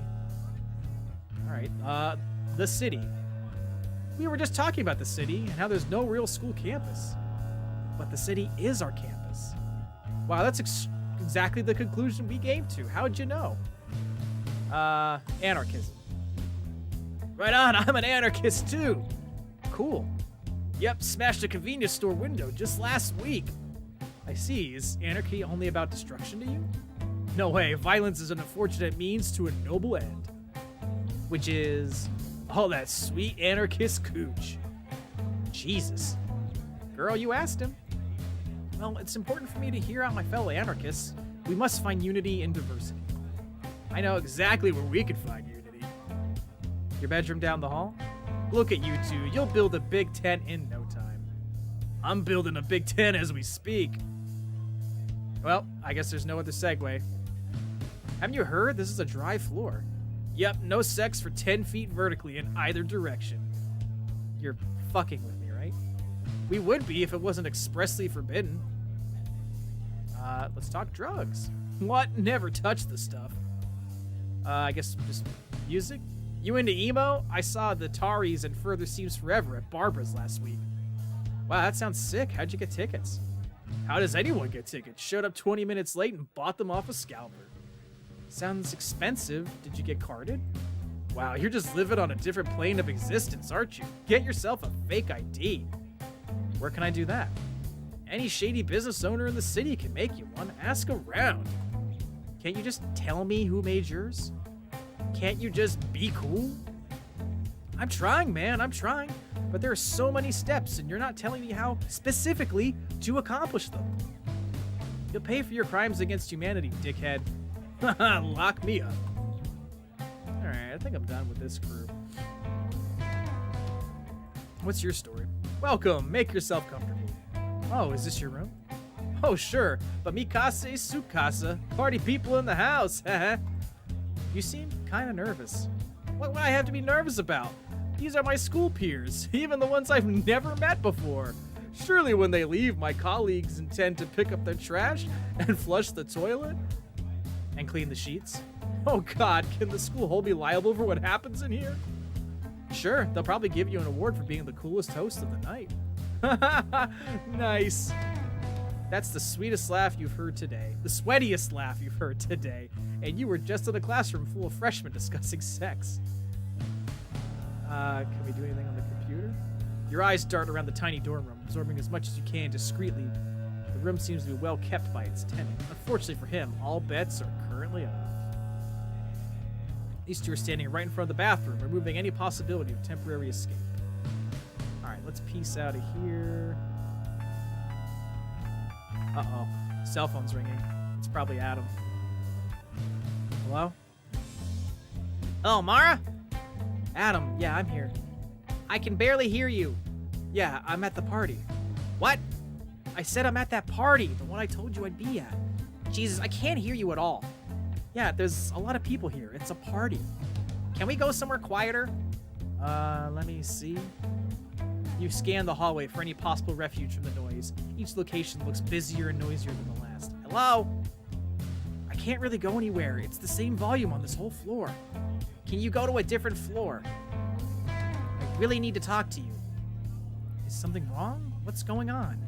All right, the city. We were just talking about the city and how there's no real school campus. But the city is our campus. Wow, that's exactly the conclusion we came to. How'd you know? Anarchism. Right on, I'm an anarchist too. Cool. Yep, smashed a convenience store window just last week. I see. Is anarchy only about destruction to you? No way. Violence is an unfortunate means to a noble end. Which is all that sweet anarchist cooch. Jesus. Girl, you asked him. Well, it's important for me to hear out my fellow anarchists. We must find unity in diversity. I know exactly where we could find unity. Your bedroom down the hall? Look at you two. You'll build a big tent in no time. I'm building a big tent as we speak. Well, I guess there's no other segue. Haven't you heard? This is a dry floor. Yep, no sex for 10 feet vertically in either direction. You're fucking with me, right? We would be if it wasn't expressly forbidden. Let's talk drugs. What? Never touch the stuff. I guess just music? You into emo? I saw the Taris and Further Seems Forever at Barbara's last week. Wow, that sounds sick. How'd you get tickets? How does anyone get tickets? Showed up 20 minutes late and bought them off a scalper. Sounds expensive. Did you get carded? Wow, you're just living on a different plane of existence, aren't you? Get yourself a fake ID. Where can I do that? Any shady business owner in the city can make you one. Ask around. Can't you just tell me who made yours? Can't you just be cool? I'm trying, man. I'm trying. But there are so many steps, and you're not telling me how specifically to accomplish them. You'll pay for your crimes against humanity, dickhead. Lock me up. Alright, I think I'm done with this crew. What's your story? Welcome. Make yourself comfortable. Oh, is this your room? Oh, sure. But mi casa es su casa. Party people in the house. You seem kind of nervous. What would I have to be nervous about? These are my school peers, even the ones I've never met before. Surely when they leave, my colleagues intend to pick up their trash and flush the toilet and clean the sheets. Oh God, can the school hold me liable for what happens in here? Sure, they'll probably give you an award for being the coolest host of the night. Nice. That's the sweetest laugh you've heard today. The sweatiest laugh you've heard today. And you were just in a classroom full of freshmen discussing sex. Can we do anything on the computer? Your eyes dart around the tiny dorm room, absorbing as much as you can discreetly. The room seems to be well kept by its tenant. Unfortunately for him, all bets are currently off. These two are standing right in front of the bathroom, removing any possibility of temporary escape. Alright, let's peace out of here. Uh-oh. Cell phone's ringing. It's probably Adam. Hello? Oh, Mara? Adam, yeah, I'm here. I can barely hear you. Yeah, I'm at the party. What? I said I'm at that party, the one I told you I'd be at. Jesus, I can't hear you at all. Yeah, there's a lot of people here. It's a party. Can we go somewhere quieter? Let me see. You scan the hallway for any possible refuge from the noise. Each location looks busier and noisier than the last. Hello? I can't really go anywhere. It's the same volume on this whole floor. Can you go to a different floor? I really need to talk to you. Is something wrong? What's going on?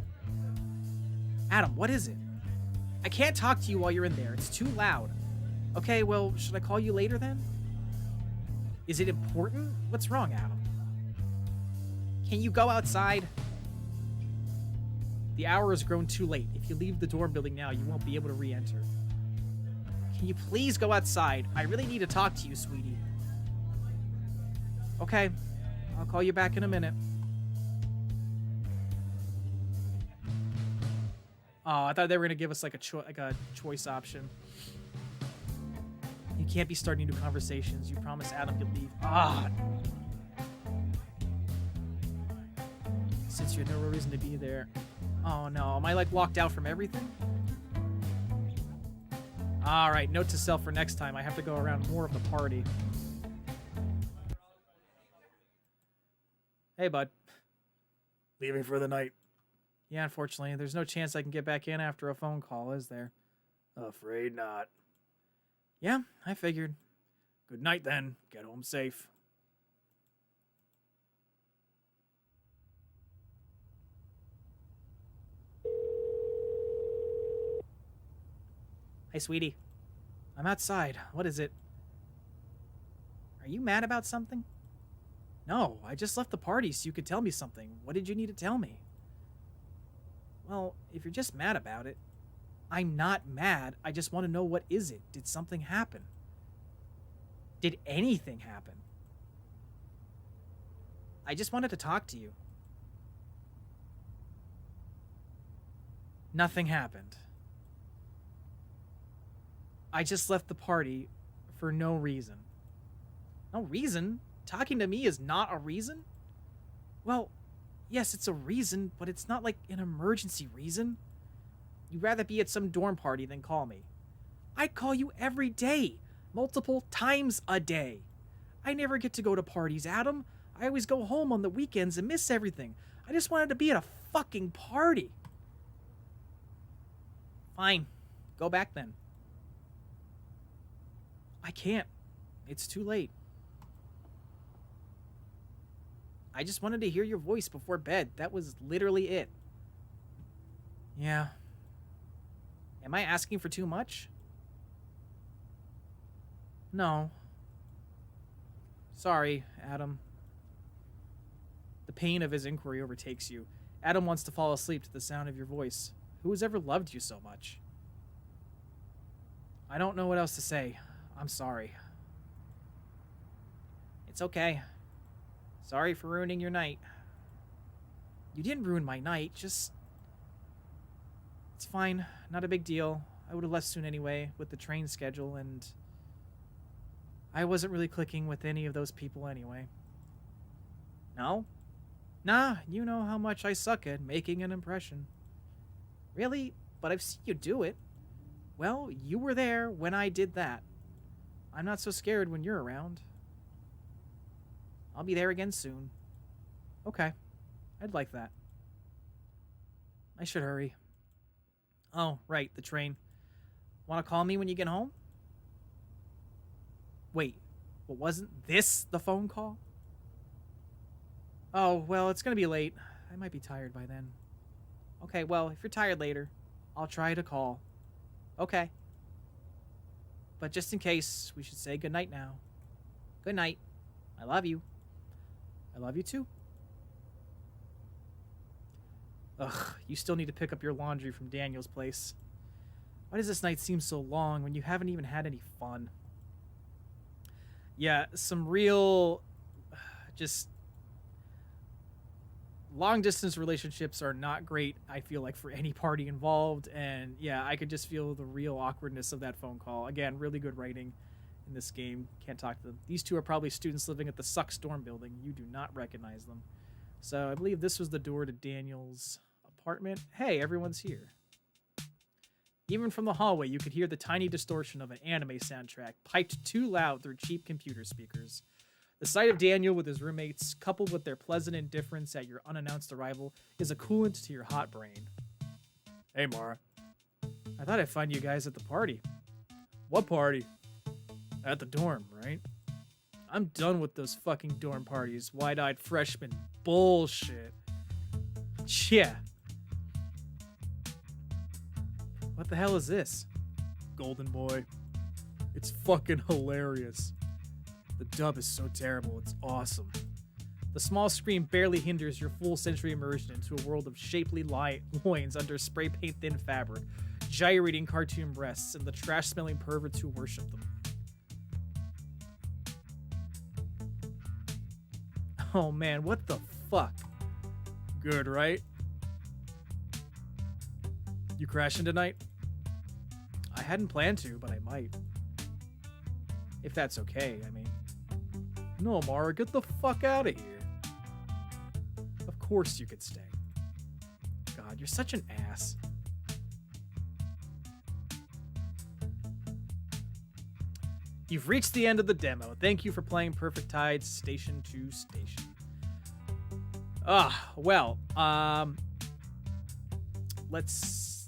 Adam, what is it? I can't talk to you while you're in there. It's too loud. Okay, well, should I call you later then? Is it important? What's wrong, Adam? Can you go outside? The hour has grown too late. If you leave the dorm building now, you won't be able to re-enter. Can you please go outside? I really need to talk to you, sweetie. Okay, I'll call you back in a minute. Oh, I thought they were gonna give us like a choice option. You can't be starting new conversations. You promised Adam you'd leave. Ah. Since you had no real reason to be there. Oh no, am I like locked out from everything? Alright, note to self for next time. I have to go around more of the party. Hey, bud. Leaving for the night. Yeah, unfortunately, there's no chance I can get back in after a phone call, is there? Afraid not. Yeah, I figured. Good night, then. Get home safe. Hey, sweetie. I'm outside. What is it? Are you mad about something? No, I just left the party so you could tell me something. What did you need to tell me? Well, if you're just mad about it, I'm not mad. I just want to know, what is it? Did something happen? Did anything happen? I just wanted to talk to you. Nothing happened. I just left the party for no reason. No reason? Talking to me is not a reason? Well, yes, it's a reason, but it's not like an emergency reason. You'd rather be at some dorm party than call me. I'd call you every day, multiple times a day. I never get to go to parties, Adam. I always go home on the weekends and miss everything. I just wanted to be at a fucking party. Fine. Go back then. I can't. It's too late. I just wanted to hear your voice before bed. That was literally it. Yeah. Am I asking for too much? No. Sorry, Adam. The pain of his inquiry overtakes you. Adam wants to fall asleep to the sound of your voice. Who has ever loved you so much? I don't know what else to say. I'm sorry. It's okay. Sorry for ruining your night. You didn't ruin my night, just... It's fine. Not a big deal. I would have left soon anyway, with the train schedule, and... I wasn't really clicking with any of those people anyway. No? Nah, you know how much I suck at making an impression. Really? But I've seen you do it. Well, you were there when I did that. I'm not so scared when you're around. I'll be there again soon. Okay. I'd like that. I should hurry. Oh, right, the train. Want to call me when you get home? Wait, well, wasn't this the phone call? Oh, well, it's going to be late. I might be tired by then. Okay, well, if you're tired later, I'll try to call. Okay. But just in case, we should say goodnight now. Good night. I love you. I love you too. Ugh, you still need to pick up your laundry from Daniel's place. Why does this night seem so long when you haven't even had any fun? Yeah, some real, just long distance relationships are not great, I feel like, for any party involved. And yeah, I could just feel the real awkwardness of that phone call. Again, really good writing in this game. Can't talk to them. These two are probably students living at the Sucks dorm building. You do not recognize them. So I believe this was the door to Daniel's apartment. Hey, everyone's here. Even from the hallway, you could hear the tiny distortion of an anime soundtrack piped too loud through cheap computer speakers. The sight of Daniel with his roommates, coupled with their pleasant indifference at your unannounced arrival, is a coolant to your hot brain. Hey, Mara. I thought I'd find you guys at the party. What party? At the dorm, right? I'm done with those fucking dorm parties. Wide-eyed freshman bullshit. Yeah. What the hell is this? Golden Boy. It's fucking hilarious. The dub is so terrible, it's awesome. The small screen barely hinders your full sensory immersion into a world of shapely loins under spray paint thin fabric, gyrating cartoon breasts, and the trash-smelling perverts who worship them. Oh man, what the fuck? Good, right? You crashing tonight? I hadn't planned to, but I might. If that's okay, I mean. No, Mara, get the fuck out of here. Of course you could stay. God, you're such an ass. You've reached the end of the demo. Thank you for playing Perfect Tides Station to Station. Well, let's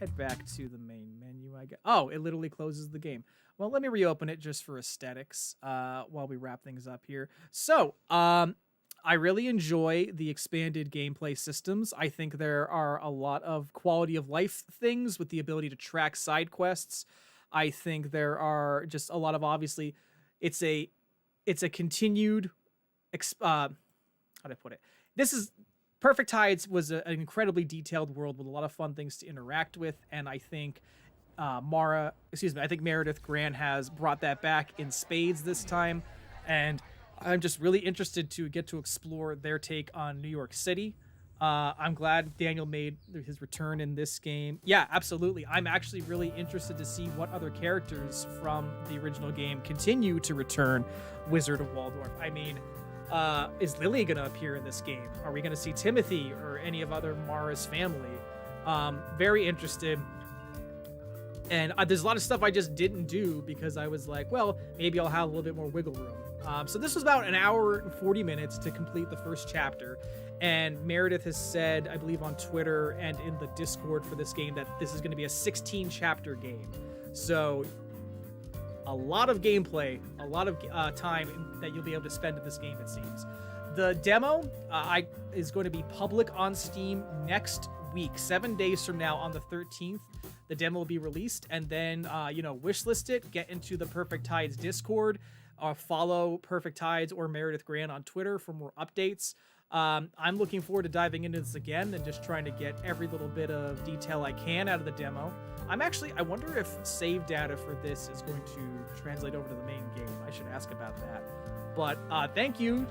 head back to the main menu, I guess. Oh, it literally closes the game. Well, let me reopen it just for aesthetics while we wrap things up here. So, I really enjoy the expanded gameplay systems. I think there are a lot of quality of life things with the ability to track side quests. I think there are just a lot of, obviously, it's a continued, how do I put it? Perfect Tides was an incredibly detailed world with a lot of fun things to interact with, and I think I think Meredith Grant has brought that back in spades this time, and I'm just really interested to get to explore their take on New York City. I'm glad Daniel made his return in this game. Yeah, absolutely. I'm actually really interested to see what other characters from the original game continue to return Wizard of Waldorf. I mean, is Lily going to appear in this game? Are we going to see Timothy or any of other Mara's family? Very interested. And there's a lot of stuff I just didn't do because I was like, well, maybe I'll have a little bit more wiggle room. So this was about an hour and 40 minutes to complete the first chapter. And Meredith has said, I believe on Twitter and in the Discord for this game, that this is going to be a 16-chapter game. So a lot of gameplay, a lot of time that you'll be able to spend in this game, it seems. The demo is going to be public on Steam next week, 7 days from now on the 13th. The demo will be released, and then, wishlist it, get into the Perfect Tides Discord, follow Perfect Tides or Meredith Grant on Twitter for more updates. I'm looking forward to diving into this again and just trying to get every little bit of detail I can out of the demo. I wonder if save data for this is going to translate over to the main game. I should ask about that. But thank you,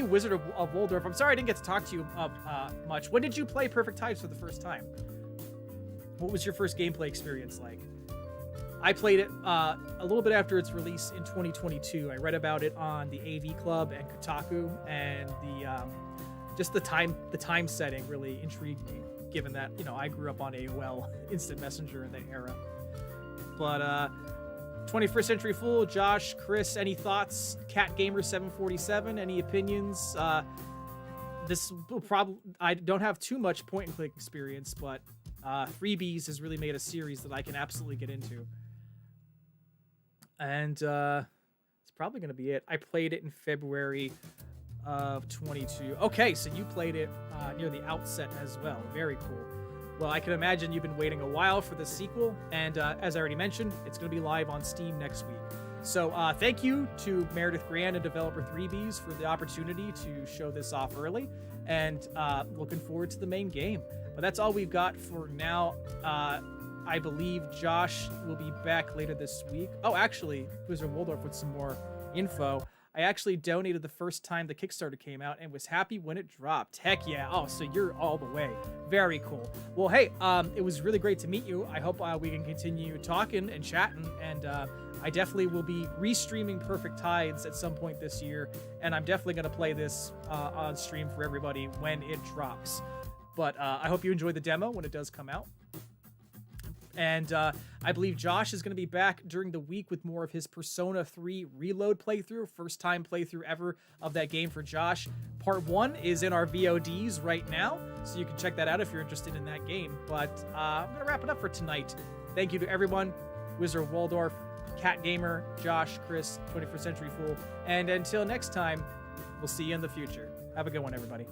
Wizard of Waldorf. I'm sorry I didn't get to talk to you much. When did you play Perfect Tides for the first time? What was your first gameplay experience like? I played it a little bit after its release in 2022. I read about it on the AV Club and Kotaku, and the time setting really intrigued me, given that, I grew up on AOL Instant Messenger in that era. But 21st Century Fool, Josh, Chris, any thoughts? Cat Gamer 747, any opinions? This will I don't have too much point and click experience, but 3Bs has really made a series that I can absolutely get into. And it's probably going to be it. I played it in February of 22. Okay, so you played it near the outset as well. Very cool. Well, I can imagine you've been waiting a while for the sequel. And as I already mentioned, it's going to be live on Steam next week. So thank you to Meredith Grand and Developer 3Bs for the opportunity to show this off early, and looking forward to the main game. But that's all we've got for now. I believe Josh will be back later this week. Oh, actually, Wizard Waldorf with some more info. I actually donated the first time the Kickstarter came out and was happy when it dropped. Heck yeah. Oh, so you're all the way. Very cool. Well, hey, it was really great to meet you. I hope we can continue talking and chatting, and I definitely will be restreaming Perfect Tides at some point this year, and I'm definitely going to play this on stream for everybody when it drops. But I hope you enjoy the demo when it does come out. And I believe Josh is going to be back during the week with more of his Persona 3 Reload playthrough. First time playthrough ever of that game for Josh. Part 1 is in our VODs right now, so you can check that out if you're interested in that game. But I'm going to wrap it up for tonight. Thank you to everyone. Wizard Waldorf, Cat Gamer, Josh, Chris, 21st Century Fool. And until next time, we'll see you in the future. Have a good one, everybody.